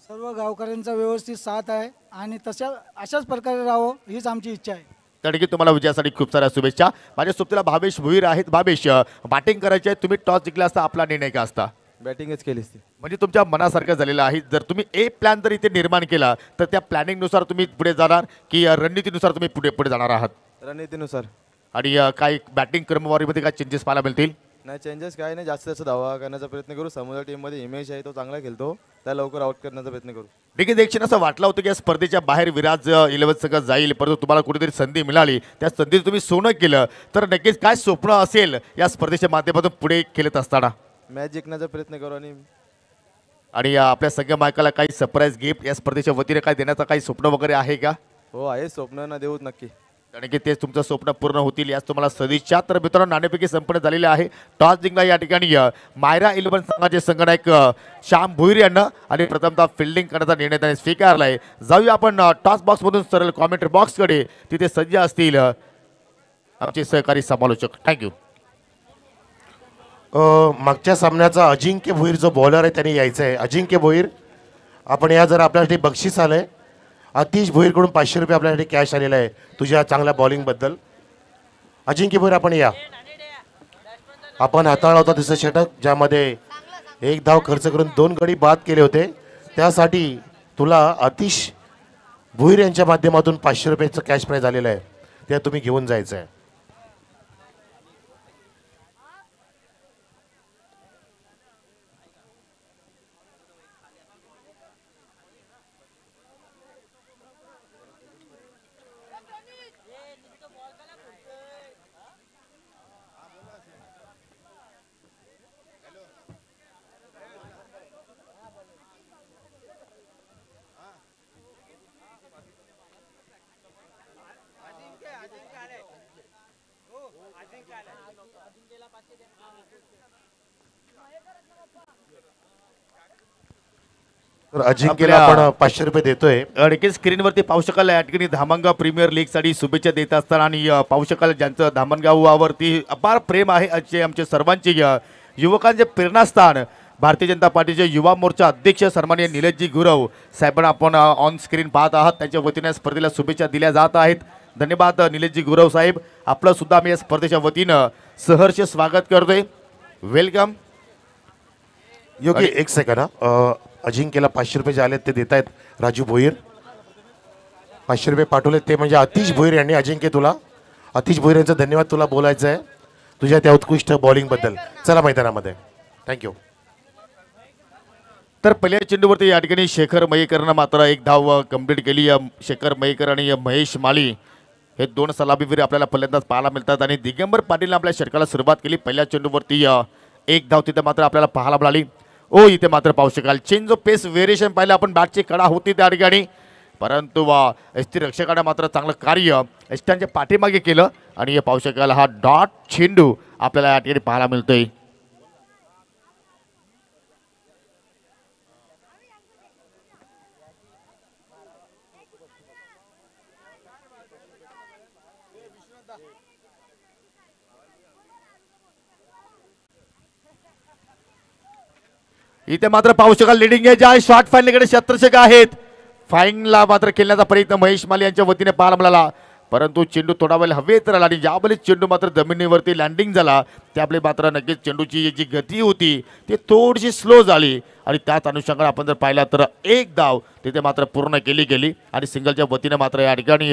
सर्व गावकऱ्यांचा व्यवस्थित साथ आहे आणि अशाच प्रकारे राहावं हीच आमची इच्छा आहे. तडकी तुम्हाला विजयासाठी खूप साऱ्या शुभेच्छा. माझ्या सोबतीला भावेश भोईर आहेत. भावेश, बॅटिंग करायची आहे, तुम्ही टॉस जिंकला असता, आपला निर्णय का असता? बॅटिंगच केली असती. म्हणजे तुमच्या मनासारखं झालेलं आहे. जर तुम्ही प्लॅन जर इथे निर्माण केला तर त्या प्लॅनिंगनुसार तुम्ही पुढे जाणार की रणनीतीनुसार तुम्ही पुढे जाणार आहात? रणनीतीनुसार. आणि काही बॅटिंग क्रमवारीमध्ये काय चेंजेस पाहायला मिळतील? नाही, चेंजेस काय नाही, जास्त जास्त धावा करण्याचा प्रयत्न करू. समुद्र टीममध्ये इमेज आहे, तो चांगला खेळतो, त्याला लवकर आउट करण्याचा प्रयत्न करू. देखील देखील असं वाटलं होतं की या स्पर्धेच्या बाहेर विराज 11 संघ जाईल, परंतु तुम्हाला कुठेतरी संधी मिळाली, त्या संधीत तुम्ही सोनं केलं. तर नक्कीच काय स्वप्न असेल या स्पर्धेच्या माध्यमातून पुढे खेळत असताना? मॅच जिंकण्याचा प्रयत्न करू. आणि आपल्या संघ मायकाला काही सरप्राईज गिफ्ट या स्पर्धेच्या वतीने काय देण्याचं काही स्वप्न वगैरे आहे का? हो आहे, स्वप्न ना देऊ नक्की. कारण की तेच तुमचं स्वप्न पूर्ण होतील याच तुम्हाला सदिच्छा. तर मित्रांनो, नाणेफेकी संपन्न झालेले आहे. टॉस जिंकला या ठिकाणी मायरा 11 संघाचे संगणक श्याम भोईर यांना आणि प्रथमतः फिल्डिंग करण्याचा निर्णय त्यांनी स्वीकारला आहे. जाऊया आपण टॉस बॉक्समधून सरळ कॉमेंट्री बॉक्सकडे, तिथे सज्ज असतील आमचे सहकारी समालोचक. थँक्यू. मागच्या सामन्याचा अजिंक्य भोईर जो बॉलर आहे त्यांनी यायचं आहे. अजिंक्य भोईर, आपण या जर आपल्यासाठी बक्षीस आलंय. अतिश भोईरकडून 500 रुपये आपल्यासाठी कॅश आलेला आहे तुझ्या चांगल्या बॉलिंगबद्दल. अजिंक्य भोईर, आपण या. आपण हाताळला होता तिसरं षटक, ज्यामध्ये 1 धाव खर्च करून 2 गडी बाद केले होते. त्यासाठी तुला अतिश भोईर यांच्या माध्यमातून 500 रुपयाचं कॅश प्राईज आलेलं आहे, ते तुम्ही घेऊन जायचं आहे. तर अजिंक्यला आपण 500 रुपये देतोय. नक्कीच स्क्रीनवरती पाहू शकाल या ठिकाणी धामणगाव प्रीमियर लीगसाठी शुभेच्छा देत असताना आणि पाहू शकाल ज्यांचं धामणगावावरती अपार प्रेम आहे, असे आमचे सर्वांचे युवकांचे प्रेरणास्थान भारतीय जनता पार्टीचे युवा मोर्चा अध्यक्ष सन्माननीय निलेशजी गुरव साहेबांना आपण ऑन स्क्रीन पाहत आहात. त्यांच्या वतीने स्पर्धेला शुभेच्छा दिल्या जात आहेत. धन्यवाद निलेशजी गुरव साहेब. आपलं सुद्धा आम्ही या स्पर्धेच्या वतीनं सहर्ष स्वागत करतोय. वेलकम. योगी एक सेकंड. अजिंक्यला 500 रुपये जे आले ते देत आहेत राजू भोईर. 500 रुपये पाठवले ते म्हणजे अतिश भोईर यांनी. अजिंक्य, तुला अतिश भोईर यांचा धन्यवाद तुला बोलायचं आहे तुझ्या त्या उत्कृष्ट बॉलिंगबद्दल. चला मैदानामध्ये. थँक्यू. तर पहिल्या चेंडूवरती या ठिकाणी शेखर मयेकरनं मात्र 1 धाव कंप्लीट केली. शेखर मयेकर आणि महेश माळी हे 2 सलामीवीर आपल्याला पहिल्यांदाच पाहायला मिळतात आणि दिगंबर पाटीलने आपल्या षटकाला सुरुवात केली. पहिल्या चेंडूवरती 1 धाव तिथे मात्र आपल्याला पाहायला मिळाली. इथे मात्र पाहू शकाल चेंज ऑफ पेस व्हेरिएशन पाहिलं आपण. बॅटची कडा होती त्या ठिकाणी, परंतु एसटी रक्षकाने मात्र चांगलं कार्य एस्टांच्या पाठीमागे केलं आणि हे पाहू शकाल हा डॉट चेंडू आपल्याला या ठिकाणी पाहायला मिळतोय. इथे मात्र पाहू शकाल लिडिंग एज आहे. शॉर्ट फाईनकडे क्षेत्ररक्षक आहेत. फाईनला मात्र खेळण्याचा प्रयत्न महेश माली यांच्या वतीने पाहायला मिळाला. परंतु चेंडू थोडा वेळ हवेत राहिला आणि ज्यावेळेस चेंडू मात्र जमिनीवरती लँडिंग झाला त्यावेळी मात्र नक्कीच चेंडूची जी गती होती ती थोडीशी स्लो झाली आणि त्याच अनुषंगाने आपण जर पाहिला तर एक धाव तिथे मात्र पूर्ण केली गेली आणि सिंगलच्या वतीने मात्र या ठिकाणी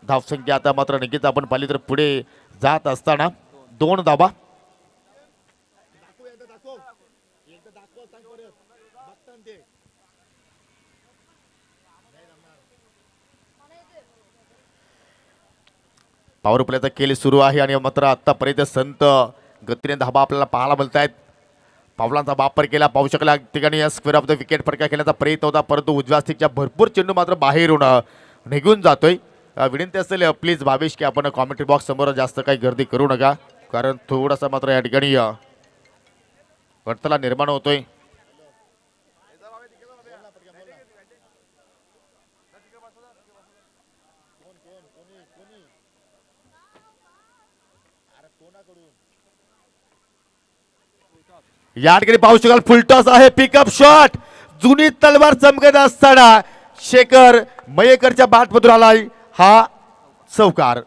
धावसंख्या आता मात्र नक्कीच आपण पाहिली तर पुढे जात असताना 2 धावा. पॉवर प्लेचा खेळ सुरू आहे आणि मात्र आतापर्यंत संत गतीने धाबा आपल्याला पाहायला मिळत आहेत. पावलांचा वापर केला पाहू शकला ठिकाणी या स्क्वेअर ऑफ द विकेट फटका खेळण्याचा प्रयत्न होता परंतु उजव्या स्टिकच्या भरपूर चेंडू मात्र बाहेरून निघून जातोय. विनंती असेल प्लीज भावेश की आपण कॉमेंट्री बॉक्स समोर जास्त काही गर्दी करू नका कारण थोडासा मात्र या ठिकाणी अडथळा निर्माण होतोय. या ठिकाणी पाहू शकाल फुलटॉस आहे पिकअप शॉट जुनी तलवार चमकत असताना शेखर मयेकरच्या बॅटमधून आलाय हा चौकार.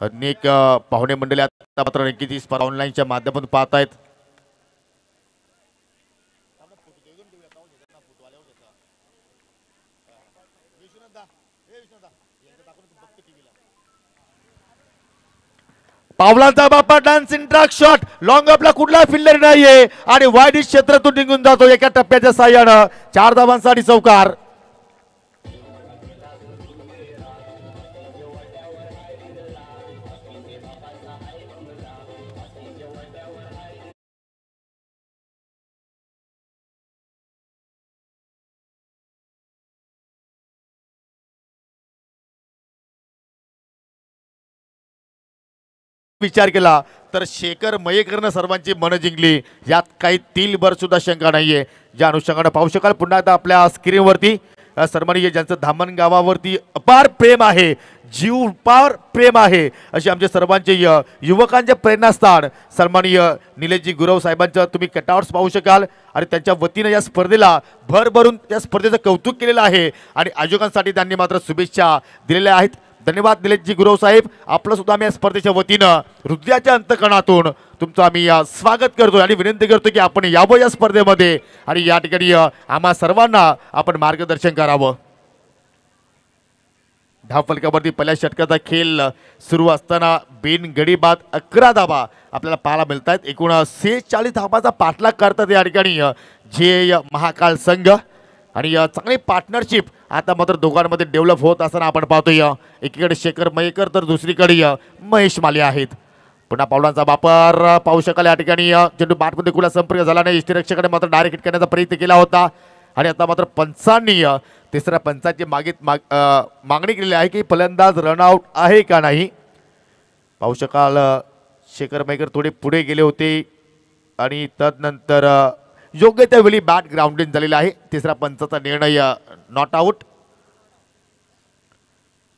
अनेक पाहुणे मंडळी आता मात्र नक्कीच ही स्पर्धा ऑनलाईनच्या माध्यमातून पाहत आहेत. पावलांचा बापा डान्सिंग ट्रॅक शॉट लॉंग अपला कुठला फिल्डर नाहीये आणि वाईड क्षेत्रातून निघून जातो एका टप्प्याच्या साह्यानं 4 धावांसाठी चौकार. विचार केला तर शेखर मयेकरनं सर्वांची मन जिंकली यात काही तिलभर सुद्धा शंका नाहीये. ज्या अनुषंगाने पाहू शकाल पुन्हा एकदा आपल्या स्क्रीनवरती सन्माननीय ज्यांचं धामण गावावरती अपार प्रेम आहे जीव पार प्रेम आहे असे आमचे सर्वांचे युवकांचे प्रेरणास्थान सन्माननीय निलेशजी गुरव साहेबांचं तुम्ही कटआउट्स पाहू शकाल आणि त्यांच्या वतीने या स्पर्धेला भरभरून या स्पर्धेचं कौतुक केलेलं आहे आणि आयोजकांसाठी त्यांनी मात्र शुभेच्छा दिलेल्या आहेत. धन्यवाद निलेशजी गुरव साहेब. आपलं सुद्धा आम्ही या स्पर्धेच्या वतीनं हृदयाच्या अंतकणातून तुमचं आम्ही स्वागत करतो आणि विनंती करतो की आपण यावं या स्पर्धेमध्ये आणि या ठिकाणी आम्हा सर्वांना आपण मार्गदर्शन करावं. धावफलकावरती पहिल्या षटकाचा खेळ सुरू असताना बिनगडी बाद 11 धावा आपल्याला पाहायला मिळत आहेत. एकूण 46 धावाचा पाठलाग करतात या ठिकाणी जे महाकाल संघ आणि चांगली पार्टनरशिप आता मात्र दोघांमध्ये डेव्हलप होत असताना आपण पाहतोय. एकीकडे शेखर मयेकर तर दुसरीकडे महेश माले आहेत. पुन्हा पावलांचा वापर पाहू शकाल या ठिकाणी चेंडू बॅटमध्ये कुठला संपर्क झाला नाही. इष्टरक्षकाने मात्र डायरेक्ट हिट करण्याचा प्रयत्न केला होता आणि आता मात्र पंचांनी तिसऱ्या पंचाची मागणी केलेली आहे की फलंदाज रनआउट आहे का नाही. पाहू शकाल शेखर मयेकर थोडे पुढे गेले होते आणि तदनंतर योग्य त्यावेळी बॅट ग्राउंडिंग झालेला आहे. तिसरा पंचाचा निर्णय नॉट आउट.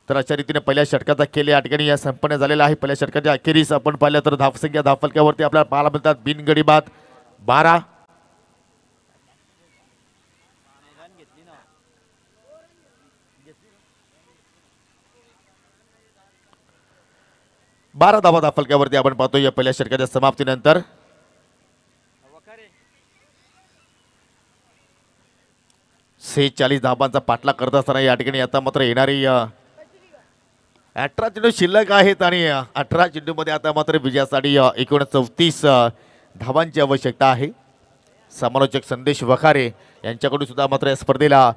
तर अशा रीतीने पहिल्या षटकाचा खेळ या ठिकाणी या संपन्न झालेला आहे. पहिल्या षटकाच्या अखेरीस आपण पाहिलं तर धावसंख्या धावफलकावरती आपल्याला पाहायला मिळतात बिनगडी बाद 12. धावा धावफलकावरती आपण पाहतो या पहिल्या षटकाच्या समाप्तीनंतर. से 40 धाबांचा पाठलाग करत असताना या ठिकाणी आता मात्र येणारी 18 चेंडू शिल्लक आहेत आणि 18 चेंडूमध्ये आता मात्र विजयासाठी एकूण 34 धावांची आवश्यकता आहे. समालोचक संदेश वखारे यांच्याकडून सुद्धा मात्र या स्पर्धेला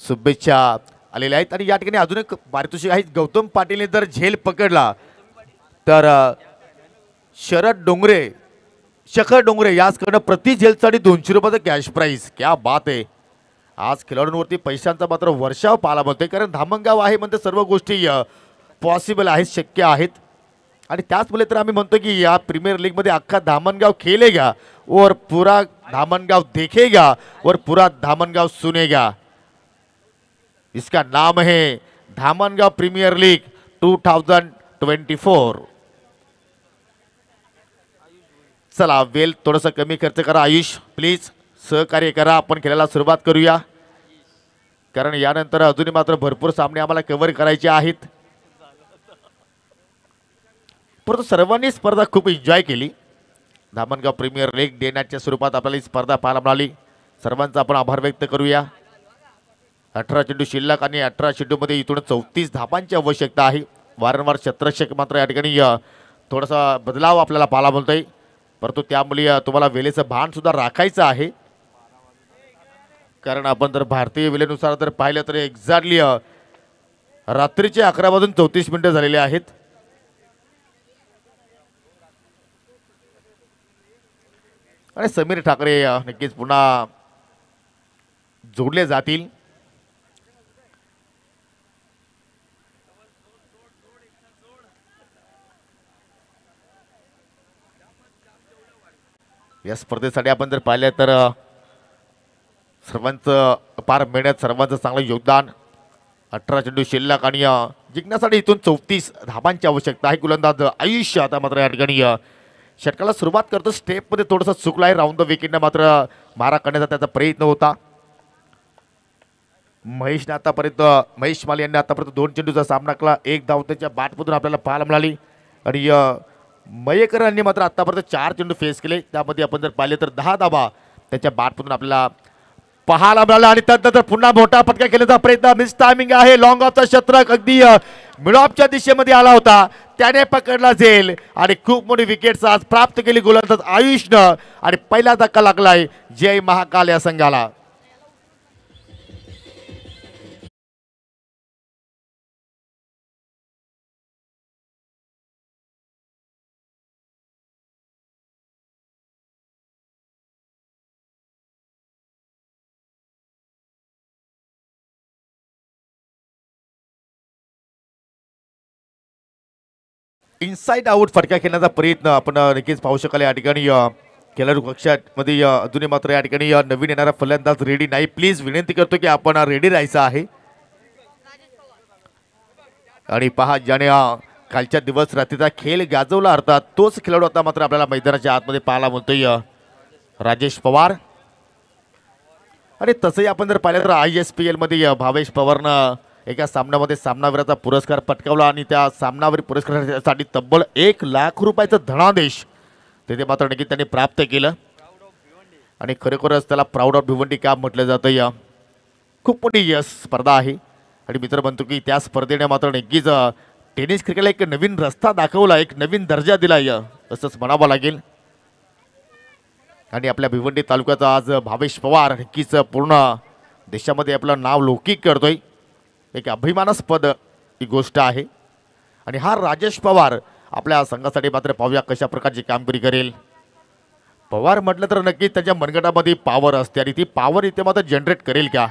शुभेच्छा आलेल्या आहेत आणि या ठिकाणी अजून एक पारितोषिक आहे. गौतम पाटीलने जर झेल पकडला तर शरद डोंगरे शेखर डोंगरे याचकडनं प्रति झेलसाठी 200 रुपयाचं कॅश प्राईज. क्या बात आहे. आज खेळाडूंवरती पैशांचा मात्र वर्षाव पाहायला मिळतोय, कारण धामणगाव आहे म्हणते सर्व गोष्टी पॉसिबल आहेत, शक्य आहेत. आणि त्याचमुळे तर आम्ही म्हणतो की या प्रीमियर लीग मध्ये अख्खा धामणगाव खेलेगा और पूरा धामणगाव देखेगा और पूरा धामणगाव सुनेगा. इसका नाम है धामणगाव प्रीमियर लीग 2024. चला वेल थोडंसं कमी खर्च करा आयुष, प्लीज सहकार्य करा. आपण खेळायला सुरुवात करूया, कारण यानंतर अजूनही मात्र भरपूर सामने आम्हाला कव्हर करायचे आहेत. परंतु सर्वांनी स्पर्धा खूप एन्जॉय केली. धामणगाव प्रीमियर लीग डे नाईटच्या स्वरूपात आपल्याला ही स्पर्धा पाहायला मिळाली. सर्वांचा आपण आभार व्यक्त करूया. 18 चेंडू शिल्लक आणि 18 चेंडूमध्ये इथून 34 धावांची आवश्यकता आहे. वारंवार शतरक्षक मात्र या ठिकाणी थोडासा बदलाव आपल्याला पाहायला मिळतोय, परंतु त्यामुळे तुम्हाला वेळेचं भान सुद्धा राखायचं आहे. कारण आपण जर भारतीय वेळेनुसार जर पाहिलं तर एक्झॅक्टली रात्रीचे 11 वाजून 34 मिनिटं झालेले आहेत. आणि समीर ठाकरे नक्कीच पुन्हा जोडले जातील. या स्पर्धेसाठी आपण जर पाहिलं तर सर्वांचं अपार मेहनत, सर्वांचं चांगलं योगदान. 18 चेंडू शिल्लक आणि जिंकण्यासाठी इथून 34 धावांची आवश्यकता आहे. गोलंदाज आयुष्य आता मात्र या ठिकाणी षटकाला सुरुवात करतो. स्टेपमध्ये थोडंसं चुकला आहे. राऊंड द विकेटनं मात्र मारा करण्याचा त्याचा प्रयत्न होता. महेश माली यांनी आतापर्यंत 2 चेंडूचा सामना केला. 1 धाव त्याच्या बॅटमधून आपल्याला पाहायला मिळाली. आणि मयेकर यांनी मात्र आतापर्यंत 4 चेंडू फेस केले. त्यामध्ये आपण जर पाहिले तर 10 धावा त्याच्या बॅटमधून आपल्याला पाहायला मिळाला. आणि त्यानंतर पुन्हा मोठा फटका केल्याचा प्रयत्न. मिस टायमिंग आहे. लॉंग ऑफचा शतक अगदी मिडऑफच्या दिशेमध्ये आला होता, त्याने पकडला जाईल. आणि खूप मोठी विकेट आज प्राप्त केली गोलंदाज आयुषनं. आणि पहिला धक्का लागलाय जय महाकाल या संघाला. इनसाइड आउट फटका खेळण्याचा प्रयत्न आपण नक्कीच पाहू शकाल. या ठिकाणी खेळाडू कक्षामध्ये अजूनही मात्र या ठिकाणी नवीन येणारा फलंदाज रेडी नाही. प्लीज विनंती करतो की आपण रेडी राहायचं आहे. आणि पहा, ज्याने कालच्या दिवस रात्रीचा खेळ गाजवला अर्थात तोच खेळाडू आता मात्र आपल्याला मैदानाच्या आतमध्ये पाहायला मिळतोय, राजेश पवार. आणि तसंही आपण जर पाहिलं तर ISPL मध्ये भावेश पवारनं एका सामन्यामध्ये सामनावीराचा पुरस्कार पटकावला. आणि त्या सामनावीर पुरस्कारासाठी तब्बल 1 लाख रुपयाचा धनादेश तेथे मात्र नक्कीच त्यांनी प्राप्त केलं. आणि खरोखरच त्याला प्राऊड ऑफ भिवंडी का म्हटलं जातं. खूप मोठी स्पर्धा आहे. आणि मित्र म्हणतो की त्या स्पर्धेने मात्र नक्कीच टेनिस क्रिकेटला एक नवीन रस्ता दाखवला, एक नवीन दर्जा दिला असंच म्हणावं लागेल. आणि आपल्या भिवंडी तालुक्याचा आज भावेश पवार नक्कीच पूर्ण देशामध्ये आपलं नाव लौकिक करतोय. एक अभिमानास्पद ही गोष्ट आहे. आणि हा राजेश पवार आपल्या संघासाठी मात्र पाहूया कशा प्रकारची कामगिरी करेल. पवार म्हटलं तर नक्कीच त्याच्या मनगटामध्ये पॉवर असते, आणि ती पॉवर इथे मात्र जनरेट करेल का.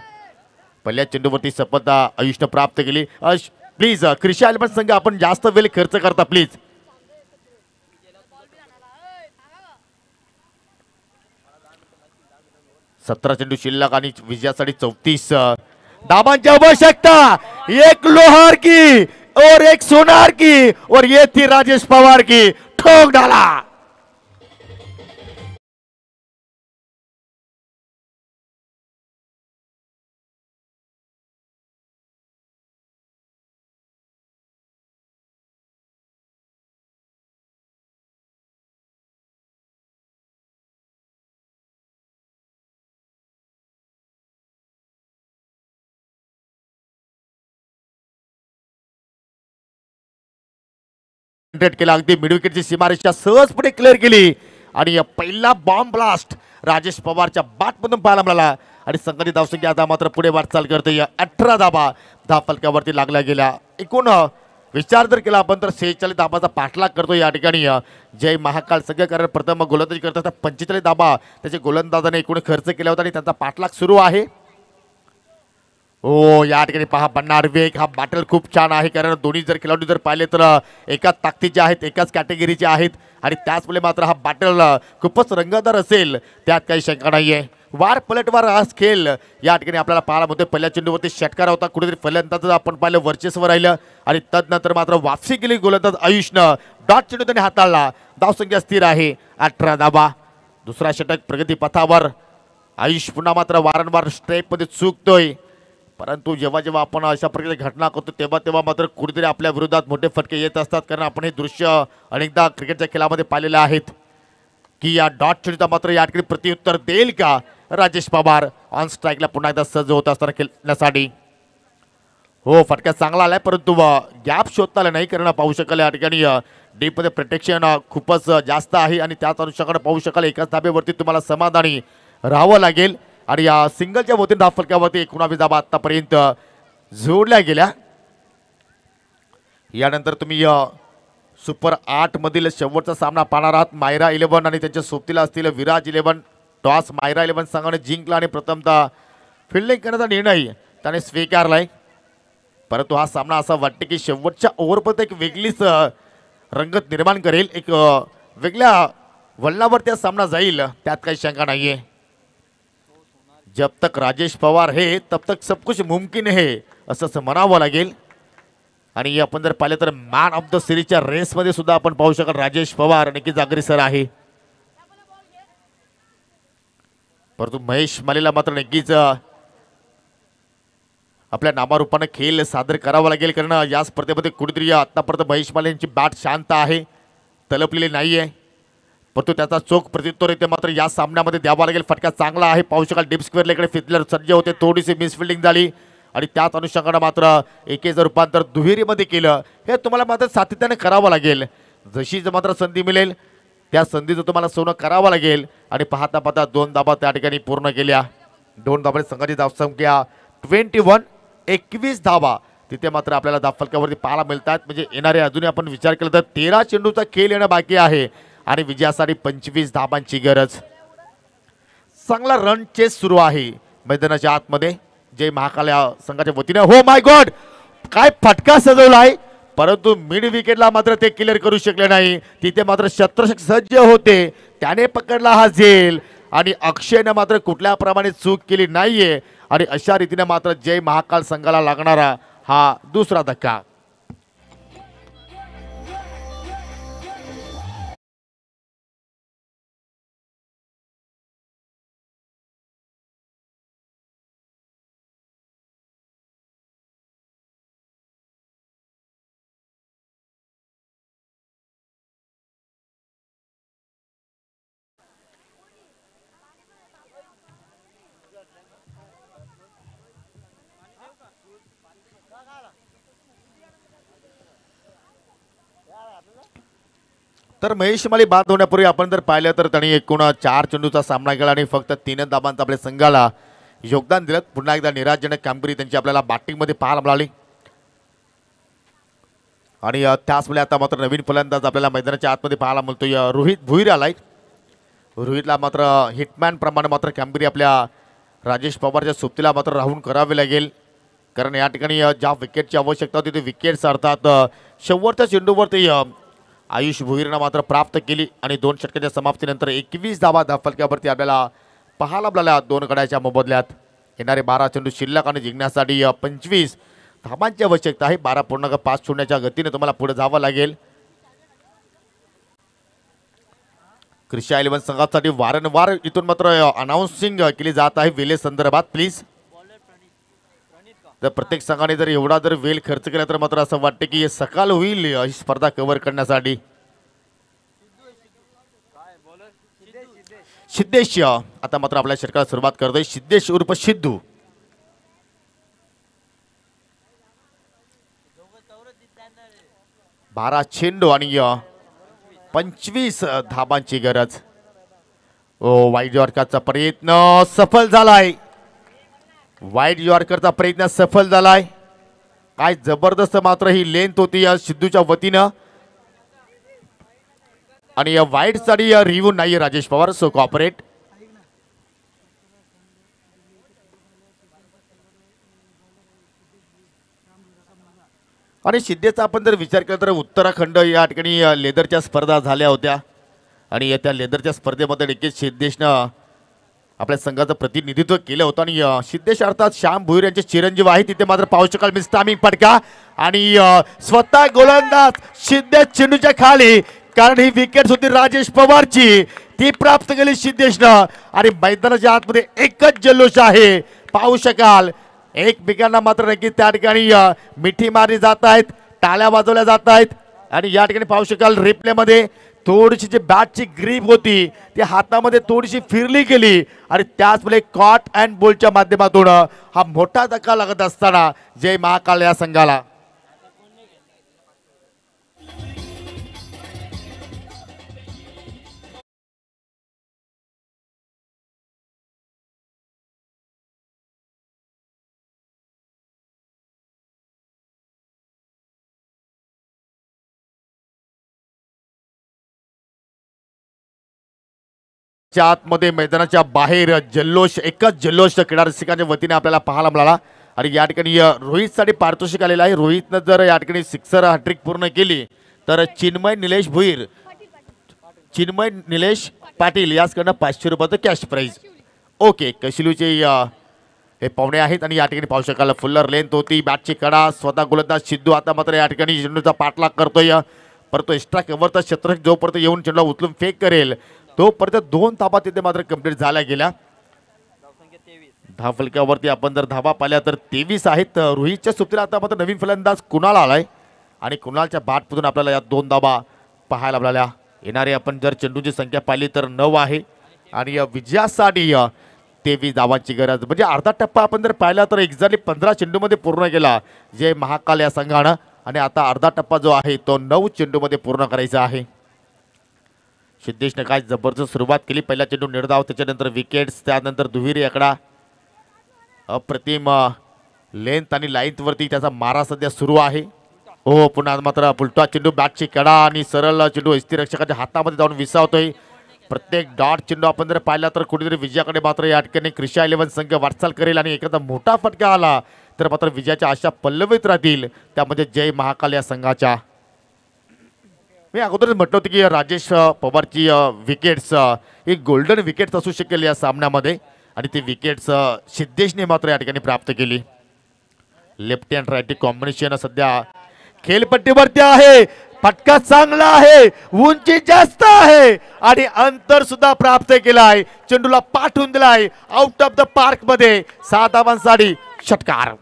पहिल्या चेंडूवरती सफलता आयुषनं प्राप्त केली. प्लीज कृषी आलमन संघ आपण जास्त वेळ खर्च करता प्लीज. सतरा चेंडू शिल्लक आणि विजयासाठी 34 धावांची आवश्यकता. एक लोहार की और एक सोनार की, और ये थी राजेश पवार की. ठोक डाला. केला. अगदी मिड विकेटची सीमारेषा सहजपणे क्लिअर केली. आणि पहिला बॉम्ब ब्लास्ट राजेश पवारच्या बॅटमधून पाहायला मिळाला. आणि संघाची धावसंख्या आता मात्र पुढे वाटचाल करते. 18 धावा धाव फलकावरती लागल्या गेल्या. एकूण विचार जर केला आपण तर 46 धाबाचा पाठलाग करतो या ठिकाणी जय महाकाळ संघ. कारण प्रथम गोलंदाजी करत असताना 45 धाबा त्याचे गोलंदाजाने एकूण खर्च केला होता आणि त्यांचा पाठलाग सुरू आहे. हो या ठिकाणी पहा बनणार वेग. हा बॅटल खूप छान आहे कारण दोन्ही जर खेळाडू जर पाहिले तर एकाच ताकदीचे आहेत, एकाच कॅटेगरीचे आहेत आणि त्याचमुळे मात्र हा बॅटल खूपच रंगतदार असेल त्यात काही शंका नाही आहे. वार पलटवार आज खेळ या ठिकाणी आपल्याला पाहायला मिळतोय. पहिल्या चेंडूवरती षटकार होता, कुठेतरी फलंदाज आपण पाहिलं वर्चस्व राहिलं आणि तदनंतर मात्र वापसी केली गोलंदाज आयुषनं. डॉट चेंडू त्याने हाताळला. धावसंख्या स्थिर आहे 18 धाबा. दुसरा षटक प्रगतीपथावर. आयुष पुन्हा मात्र वारंवार स्ट्राईकमध्ये चुकतोय, परंतु जेव्हा जेव्हा आपण अशा प्रकारची घटना करतो तेव्हा तेव्हा मात्र कुठेतरी आपल्या विरोधात मोठे फटके येत असतात. कारण आपण हे दृश्य अनेकदा क्रिकेटच्या खेळामध्ये पाहिलेले आहेत की या डॉट चेंडूचा मात्र या ठिकाणी प्रत्युत्तर देईल का राजेश पवार. ऑन स्ट्राईकला पुन्हा एकदा सज्ज होत असताना खेळण्यासाठी. हो फटका चांगला आलाय परंतु गॅप शोधता आला नाही कारण पाहू शकाल या ठिकाणी डीपमध्ये प्रोटेक्शन खूपच जास्त आहे आणि त्याच अनुषंगाने पाहू शकाल एकाच धाब्यावरती तुम्हाला समाधानी राहावं लागेल. आणि या सिंगलच्या वतीने धाव फलकावरती 19 धाबा आतापर्यंत जोडल्या गेल्या. यानंतर तुम्ही सुपर 8 मधील शेवटचा सामना पाहणार आहात. मायरा 11 आणि त्यांच्या सोबतीला असतील विराज 11. टॉस मायरा 11 संघाने जिंकला आणि प्रथमतः फिल्डिंग करण्याचा निर्णय त्याने स्वीकारलाय. परंतु हा सामना असा वाटते की शेवटच्या ओव्हरपर्यंत एक वेगळीच रंगत निर्माण करेल, एक वेगळ्या वळणावरती हा सामना जाईल त्यात काही शंका नाहीये. जब तक राजेश पवार है तब तक सब कुछ मुमकिन है असं म्हणावं लागेल. आणि आपण जर पाहिलं तर मॅन ऑफ द सिरीजच्या रेसमध्ये सुद्धा आपण पाहू शकाल राजेश पवार नक्कीच अग्रेसर आहे. परंतु महेश मालेला मात्र नक्कीच आपल्या नामारूपाने खेळ सादर करावा लागेल कारण या स्पर्धेमध्ये कुठेतरी आतापर्यंत महेश माले यांची बॅट शांत आहे, तलपलेली नाही आहे. परंतु त्याचा चोख प्रत्युत्तर येते मात्र या सामन्यामध्ये द्यावा लागेल. फटका चांगला आहे, पाहू शकाल डीप स्क्वेअरला इकडे फिल्डर सज्ज होते, थोडीशी मिसफिल्डिंग झाली आणि त्याच अनुषंगाने मात्र एकेचं रूपांतर दुहेरीमध्ये केलं. हे तुम्हाला मात्र सातत्याने करावं लागेल. जशी मात्र संधी मिळेल त्या संधीचं तुम्हाला सोनं करावं लागेल. आणि पाहता पाहता 2 धाबा त्या ठिकाणी पूर्ण केल्या. 2 धाबांची संघाची धावसंख्या 21 धाबा तिथे मात्र आपल्याला धावफलकावरती पाहायला मिळतात. म्हणजे येणारे अजूनही आपण विचार केला तर 13 चेंडूचा खेळ येणं बाकी आहे आणि विजयासाठी 25 धाबांची गरज. चांगला रन चेस सुरू आहे मैदानाच्या आतमध्ये जय महाकाल संघाच्या वतीने. हो माय गॉड काय फटका सजवलाय, परंतु मिड विकेटला मात्र ते क्लिअर करू शकले नाही. तिथे मात्र शत्रक्षक सज्ज होते, त्याने पकडला हा झेल आणि अक्षयने मात्र कुठल्या प्रमाणे चूक केली नाहीये आणि अशा रीतीने मात्र जय महाकाल संघाला लागणारा हा दुसरा धक्का. तर महेश माली बाद होण्यापूर्वी आपण जर पाहिलं तर त्यांनी एकूण 4 चेंडूचा सामना केला आणि फक्त 3 धाबांचा आपल्या संघाला योगदान दिलं. पुन्हा एकदा निराशजनक कामगिरी त्यांची आपल्याला बॅटिंगमध्ये पाहायला मिळाली. आणि त्याचवेळी आता मात्र नवीन फलंदाज आपल्याला मैदानाच्या आतमध्ये पाहायला मिळतोय रोहित भुईर आलाय. रोहितला मात्र हिटमॅन प्रमाणे मात्र कामगिरी आपल्या राजेश पवारच्या सोबतीला मात्र राहून करावी लागेल कारण या ठिकाणी ज्या विकेटची आवश्यकता होती ते विकेट्स अर्थात शेवटच्या चेंडूवरती आयुष भुईरनं मात्र प्राप्त केली आणि 2 षटकाच्या समाप्तीनंतर 21 धावा धावफलकावरती आपल्याला पाहायला मिळाल्या 2 गड्याच्या मोबदल्यात. येणारे 12 चेंडू शिल्लक आणि जिंकण्यासाठी 25 धाबांची आवश्यकता आहे. 12.5 शून्याच्या गतीने तुम्हाला पुढे जावं लागेल. क्रिशा 11 संघासाठी वारंवार इथून मात्र अनाउन्सिंग केली जात आहे वेले संदर्भात. प्लीज तर प्रत्येक संघाने जर एवढा जर वेळ खर्च केला तर मात्र असं वाटतं की सकाळ होईल ही स्पर्धा कव्हर करण्यासाठी. सिद्धेश आता मात्र आपल्या षटकाला सुरुवात करतोय. सिद्धेश उर्फ सिद्धू. बारा चेंडू आणि 25 धाबांची गरज. ओ वाईट यॉर्करचा प्रयत्न सफल झालाय. वाईट यॉर्करचा प्रयत्न सफल झालाय. काय जबरदस्त मात्र ही लेंथ होती या सिद्धूच्या वतीनं. आणि या वाईट साठी रिव्ह्यू नाहीये राजेश पवार, सो कॉपरेट. आणि सिद्धेचा आपण जर विचार केला तर उत्तराखंड या ठिकाणी लेदरच्या स्पर्धा झाल्या होत्या आणि त्या लेदरच्या स्पर्धेमध्ये देखील सिद्धेशनं आपल्या संघाचं प्रतिनिधित्व केलं होतं. आणि सिद्धेश अर्थात श्याम भोईर यांचे चिरंजीव आहे. तिथे मात्र पाहू शकाल मिस टायमिंग फटका आणि स्वतः गोलंदाज सिद्धेश चेंडूच्या खाली, कारण ही विकेट होती राजेश पवारची, ती प्राप्त केली सिद्धेशनं. आणि मैदानाच्या आतमध्ये एकच जल्लोष आहे, पाहू शकाल एकमेकांना मात्र नक्की त्या ठिकाणी मिठी मारली जात आहेत, टाळ्या वाजवल्या जात आहेत. आणि या ठिकाणी पाहू शकाल रिप्लेमध्ये थोडीशी जी बॅटची ग्रीप होती ती हातामध्ये थोडीशी फिरली गेली आणि त्याचवेळी कॉट अँड बोलच्या माध्यमातून हा मोठा धक्का लागत असताना जय महाकाल या संघाला. आतमध्ये मैदानाच्या बाहेर जल्लोष, एकच जल्लोष क्रीडा रसिकांच्या वतीने आपल्याला पाहायला मिळाला. आणि या ठिकाणी रोहितसाठी पारितोषिक आलेलं आहे. रोहितनं जर या ठिकाणी सिक्सर हॅट्रिक पूर्ण केली तर चिन्मय निलेश भोईर, चिन्मय निलेश पाटील याचकडनं 500 रुपयाचं कॅश प्राईज. ओके, कशिलूचे हे पाहुणे आहेत. आणि या ठिकाणी पाहू शकाल फुल्लर लेंथ होती, बॅटची कडा, स्वतः गोलंदाज सिद्धू आता मात्र या ठिकाणी चेंडूचा पाठलाग करतोय. परंतु एक्स्ट्रा कव्हरचा क्षेत्र जोपर्यंत येऊन चेंडूला उचलून फेक करेल तोपर्यंत 2 धाबा तिथे मात्र कंप्लीट झाल्या गेल्या. धावफलकावरती आपण जर धाबा पाहिल्या तर 23 आहेत. रोहितच्या सुप्तीला आता मात्र नवीन फलंदाज कुणाल आलाय आणि कुणालच्या बॅटमधून आपल्याला या 2 धाबा पाहायला मिळाल्या. येणारे आपण जर चेंडूची संख्या पाहिली तर 9 आहे आणि या विजयासाठी 23 धावांची गरज. म्हणजे अर्धा टप्पा आपण जर पाहिला तर एक्झॅक्टली 15 चेंडूमध्ये पूर्ण केला जय महाकाल या संघानं. आणि आता अर्धा टप्पा जो आहे तो 9 चेंडूमध्ये पूर्ण करायचा आहे. सिद्धेशने काय जबरदस्त सुरुवात केली. पहिला चेंडू निर्धाव, त्याच्यानंतर विकेट्स, त्यानंतर दुहेरी आकडा, अप्रतिम लेंथ आणि लाईनवरती त्याचा मारा सध्या सुरू आहे. हो, पुन्हा मात्र पुलटा चेंडू, बॅटची कडा आणि सरळ चेंडू यष्टीरक्षकाच्या हातामध्ये जाऊन विसावतोय. प्रत्येक डॉट चेंडू आपण जर पाहिला तर कुठेतरी विजयाकडे मात्र या ठिकाणी क्रिशा 11 संघ वाटचाल करेल. आणि एखादा मोठा फटका आला तर मात्र विजयाच्या आशा पल्लवित राहतील, त्यामध्ये जय महाकाल या संघाच्या. मी अगोदरच म्हटलं होतं की राजेश पवारची विकेट्स ही गोल्डन विकेट्स असू शकेल या सामन्यामध्ये आणि ती विकेट्स सिद्धेशने मात्र या ठिकाणी प्राप्त केली. लेफ्ट हँड राईट कॉम्बिनेशन सध्या खेळपट्टीवरती आहे. फटका चांगला आहे, उंची जास्त आहे आणि अंतर सुद्धा प्राप्त केलं आहे. चेंडूला पाठवून दिलाय आउट ऑफ द पार्क मध्ये. 7 धावांसाठी षटकार.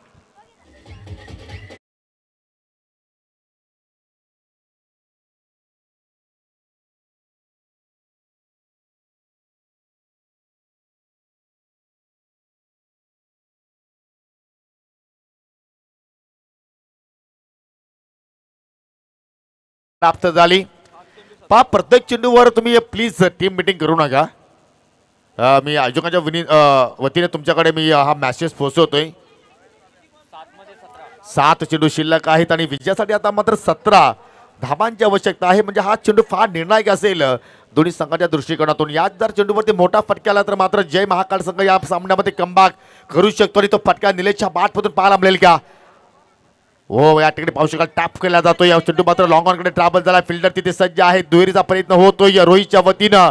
प्राप्त झाली. पहा, प्रत्येक चेंडूवर तुम्ही प्लीज टीम मीटिंग करू नका. मी आयोजकांच्या वतीने तुमच्याकडे मी हा मेसेज पोहोचवतोय. 7 चेंडू शिल्लक आहेत आणि विजयासाठी आता मात्र 17 धाबांची आवश्यकता आहे. म्हणजे हा चेंडू फार निर्णायक असेल दोन्ही संघाच्या दृष्टिकोनातून. याच जर चेंडूवरती मोठा फटका आला तर मात्र जय महाकाल संघ या सामन्यामध्ये कमबॅक करू शकतो आणि तो फटका निलेशच्या बॅटमधून पाहायला मिळेल का? हो, या ठिकाणी पाहू शकाल टॅप केला जातो. या चेंडू मात्र लॉंग ऑनकडे ट्रॅव्हल झाला. फिल्डर तिथे सज्ज आहे. दुहेरीचा प्रयत्न होतोय रोहितच्या वतीनं,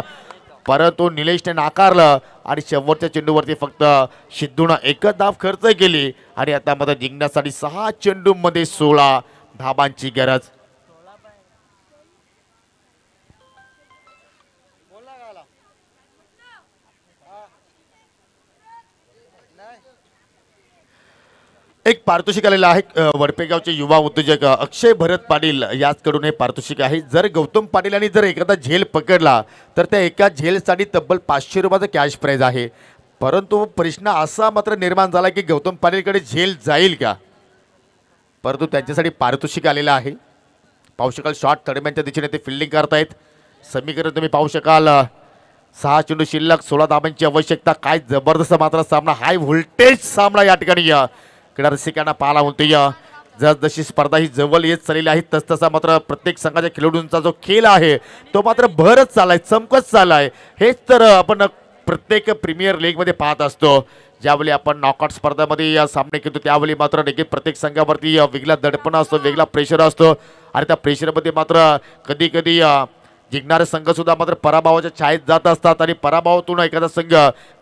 परंतु निलेशने नाकारलं आणि शेवटच्या चेंडूवरती फक्त सिद्धूनं एकच धाव खर्च केली. आणि आता मात्र जिंकण्यासाठी 6 चेंडूमध्ये 16 धाबांची गरज. एक पारितोषिक आलेलं आहे वडपेगावचे युवा उद्योजक अक्षय भरत पाटील याचकडून हे पारितोषिक आहे. जर गौतम पाटील यांनी जर एखादा झेल पकडला तर त्या एका झेलसाठी तब्बल 500 रुपयाचं कॅश प्राईज आहे. परंतु प्रश्न असा मात्र निर्माण झाला की गौतम पाटीलकडे झेल जाईल का? परंतु त्यांच्यासाठी पारितोषिक आलेलं आहे. पाहू शकाल शॉर्ट थर्डमॅनच्या दिशेने ते फिल्डिंग करतायत. समीकरण तुम्ही पाहू शकाल. 6 चेंडू शिल्लक, 16 धाबांची आवश्यकता. काय जबरदस्त मात्र सामना, हाय व्होल्टेज सामना या ठिकाणी क्रीडा रसिकांना पाहायला होते. जशी स्पर्धा ही जवळ येत चाललेली आहे तसतसा मात्र प्रत्येक संघाच्या खेळाडूंचा जो खेळ आहे तो मात्र भरच चाललाय, चमकत चाललाय. हेच तर आपण प्रत्येक प्रीमियर लीगमध्ये पाहत असतो. ज्यावेळी आपण नॉकआउट स्पर्धामध्ये या सामने खेळतो त्यावेळी मात्र देखील प्रत्येक संघावरती वेगळा दडपण असतो, वेगळा प्रेशर असतो. आणि त्या प्रेशरमध्ये मात्र कधी कधी जिंकणारे संघ सुद्धा मात्र पराभवाच्या छायेत जात असतात आणि पराभवातून एखादा संघ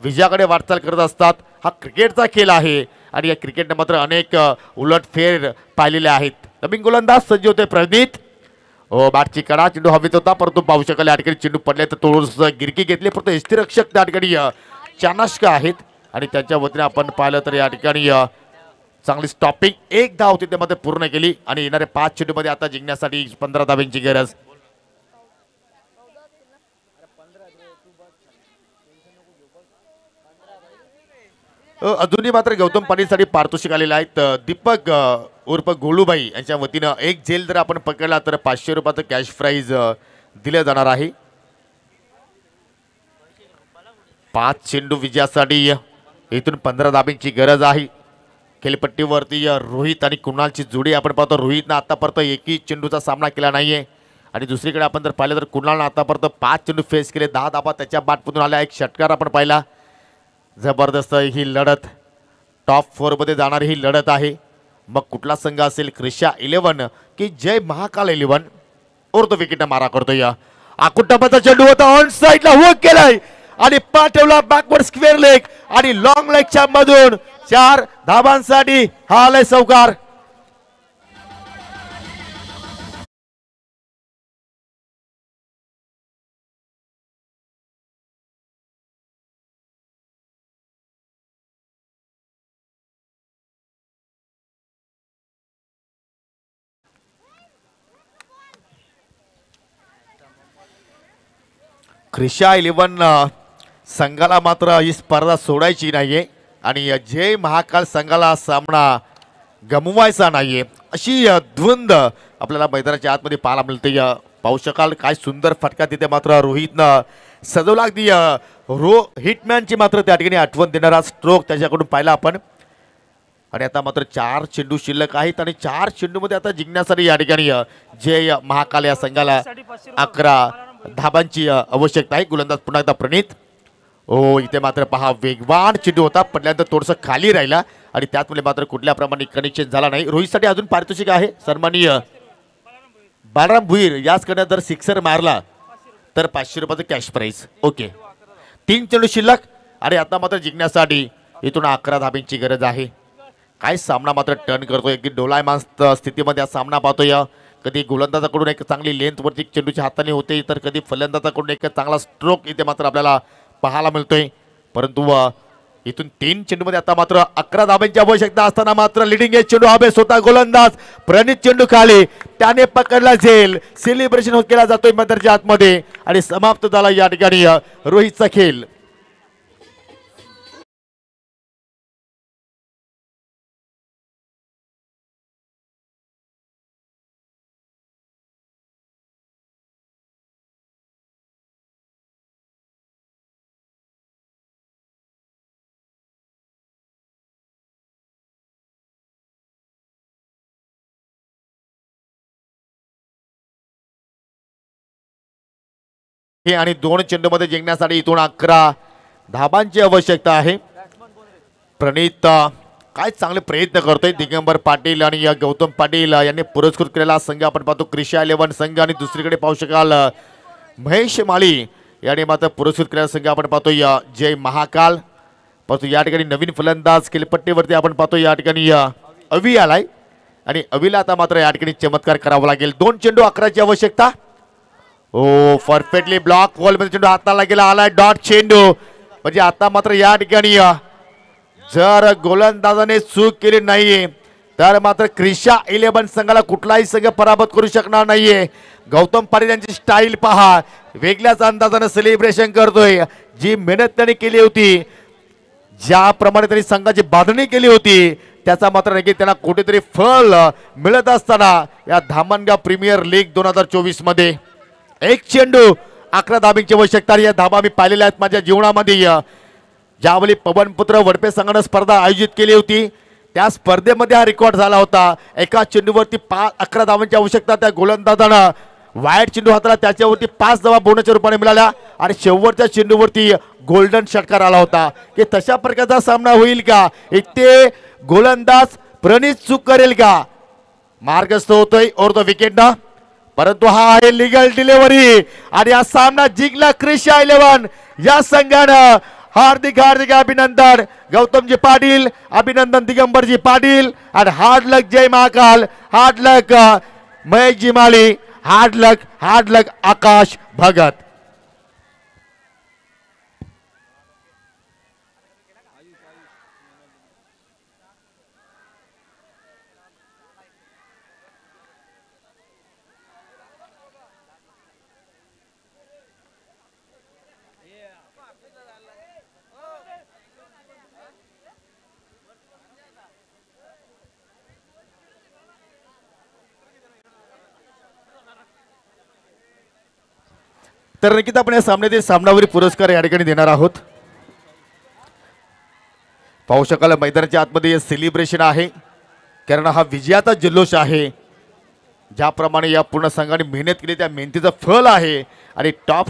विजयाकडे वाटचाल करत असतात. हा क्रिकेटचा खेळ आहे आणि या क्रिकेटने मात्र अनेक उलटफेर पाहिलेले आहेत. नवीन गोलंदाज सज्ज होते प्रणित. हो, बॅटची कडा, चेंडू हवेत होता परंतु पाहू शकाल या ठिकाणी चेंडू पडले तर थोडस गिरकी घेतली. परंतु यष्टीरक्षक त्या ठिकाणी चाणाक्षक आहेत आणि त्यांच्या वतीने आपण पाहिलं तर या ठिकाणी चांगली स्टॉपिंग, एक धाव तिथे मध्ये पूर्ण केली आणि येणारे 5 चेंडूमध्ये आता जिंकण्यासाठी 15 धावांची गरज. अजूनही मात्र गौतम पाटीलसाठी पारितोषिक आलेले आहेत. दीपक उर्फ गोलूबाई यांच्या वतीनं एक झेल जर आपण पकडला तर 500 रुपयाचं कॅश प्राइज दिलं जाणार आहे. 5 चेंडू विजयासाठी इथून 15 धाब्यांची गरज आहे. खेळपट्टीवरती रोहित आणि कुणालची जोडी आपण पाहतो. रोहितनं आतापर्यंत एकही चेंडूचा सामना केला नाहीये आणि दुसरीकडे आपण जर पाहिलं तर कुणालनं आतापर्यंत 5 चेंडू फेस केले, 10 धाबा त्याच्या बॅटमधून आल्या. एक षटकार आपण पाहिला. जबरदस्त ही लढत, टॉप 4 मध्ये जाणारी ही लढत आहे. मग कुठला संघ असेल, क्रिशा 11 की जय महाकाल 11. उर्ध विकेट मारा करतोय. आकुटाबाचा चेंडू होता, ऑन साइडला हुक केलाय आणि पाठवला बॅकवर्ड स्क्वेअर लेग आणि लॉंग लेगच्या मधून 4 धाबांसाठी हा आलाय चौकार. क्रिशा 11 संघाला मात्र ही स्पर्धा सोडायची नाहीये आणि जय महाकाल संघाला सामना गमवायचा नाहीये. अशी द्वंद्व आपल्याला मैदानाच्या आतमध्ये पाहायला मिळते. पाहू शकाल काय सुंदर फटका तिथे मात्र रोहितनं सजवला. अगदी हिटमॅनची मात्र त्या ठिकाणी आठवण देणारा स्ट्रोक त्याच्याकडून पाहिला आपण. आणि आता मात्र 4 चेंडू शिल्लक आहेत आणि 4 चेंडूमध्ये आता जिंकण्यासाठी या ठिकाणी जय महाकाल या संघाला 11 धाबांची आवश्यकता आहे. गोलंदाज पुन्हा एकदा प्रणित. हो, इथे मात्र पहा वेगवान चेंडू होता, पडल्यानंतर थोडंसं खाली राहिला आणि त्याचमुळे मात्र कुठल्या प्रमाणे कनेक्शन झाला नाही. रोहितसाठी अजून पारितोषिक आहे. सन्माननीय बालराम भुईर याचकडे जर सिक्सर मारला तर 500 रुपयाचं कॅश प्राइज. ओके, 3 चेंडू शिल्लक आणि आता मात्र जिंकण्यासाठी इथून 11 धाब्यांची गरज आहे. काय सामना मात्र टर्न करतोय, की डोलायमान स्थितीमध्ये हा सामना पाहतोय. कधी गोलंदाजाकडून एक चांगली लेंथवरती चेंडूच्या हाताने होते तर कधी फलंदाजाकडून एक चांगला स्ट्रोक इथे मात्र आपल्याला पाहायला मिळतोय. परंतु इथून 3 चेंडूमध्ये आता मात्र 11 धाब्यांची आवश्यकता असताना मात्र लिडिंग एज चेंडू हवे. स्वतः गोलंदाज प्रणित चेंडू खाली, त्याने पकडला झेल. सेलिब्रेशन केला जातोय मैदानाच्या आतमध्ये आणि समाप्त झाला या ठिकाणी रोहितचा खेळ. आणि 2 चेंडूमध्ये जिंकण्यासाठी इथून 11 धाबांची आवश्यकता आहे. प्रणित काय चांगले प्रयत्न करतोय. दिगंबर पाटील आणि गौतम पाटील यांनी पुरस्कृत केलेला संघ आपण पाहतो क्रिशा 11 संघ आणि दुसरीकडे पाहू शकाल महेश माळी यांनी मात्र पुरस्कृत केलेला संघ आपण पाहतोय जय महाकाल. परंतु या ठिकाणी नवीन फलंदाज खेळपट्टीवरती आपण पाहतो या ठिकाणी अवी आलाय आणि अवीला आता मात्र या ठिकाणी चमत्कार करावा लागेल. 2 चेंडू 11ची आवश्यकता. ओ, परफेक्टली ब्लॉक बॉल मध्ये चेंडू हाताला गेला, आलाय डॉट चेंडू. म्हणजे आता मात्र या ठिकाणी जर गोलंदाजाने चूक केली नाहीये तर मात्र क्रिशा 11 संघाला कुठलाही संघ पराभूत करू शकणार नाहीये. गौतम पाटील यांची स्टाईल पहा, वेगळ्याच अंदाजाने सेलिब्रेशन करतोय. जी मेहनत त्यांनी केली होती, ज्याप्रमाणे त्यांनी संघाची बांधणी केली होती त्याचा मात्र नक्की त्यांना कुठेतरी फळ मिळत असताना या धामणगाव प्रीमियर लीग 2024 मध्ये 1 चेंडू 11 धाब्यांची आवश्यकता. या धाबा मी पाहिलेल्या आहेत माझ्या जीवनामध्ये. ज्यावेळी पवनपुत्र वडपे संघाने स्पर्धा आयोजित केली होती त्या स्पर्धेमध्ये हा रेकॉर्ड झाला होता. एका चेंडूवरती 11 धावांची आवश्यकता त्या गोलंदाजानं वाईट चेंडू हाताला, त्याच्यावरती 5 धावा बोनसच्या रूपाने मिळाल्या आणि शेवटच्या चेंडूवरती गोल्डन षटकार आला होता. की तशा प्रकारचा सामना होईल का? इथे गोलंदाज प्रणित चूक करेल का? मार्गस्थ होतोय ओर द विकेट ना, परंतु हा आहे लिगल डिलिव्हरी आणि हा सामना जिंकला क्रिशा 11 या संघानं. हार्दिक हार्दिक अभिनंदन गौतमजी पाटील, अभिनंदन दिगंबरजी पाटील आणि हार्ड लक जय महाकाल, हार्ड लक महेशजी माळी, हार्ड लक आकाश भगत. तर नक्कीच आपण या सामन्यातील सामनावरील पुरस्कार या ठिकाणी देणार आहोत. पाहू शकाल मैदानाच्या आतमध्ये सेलिब्रेशन आहे, कारण हा विजयाचा जल्लोष आहे. ज्याप्रमाणे या पूर्ण संघाने मेहनत केली त्या मेहनतीचं फळ आहे आणि टॉप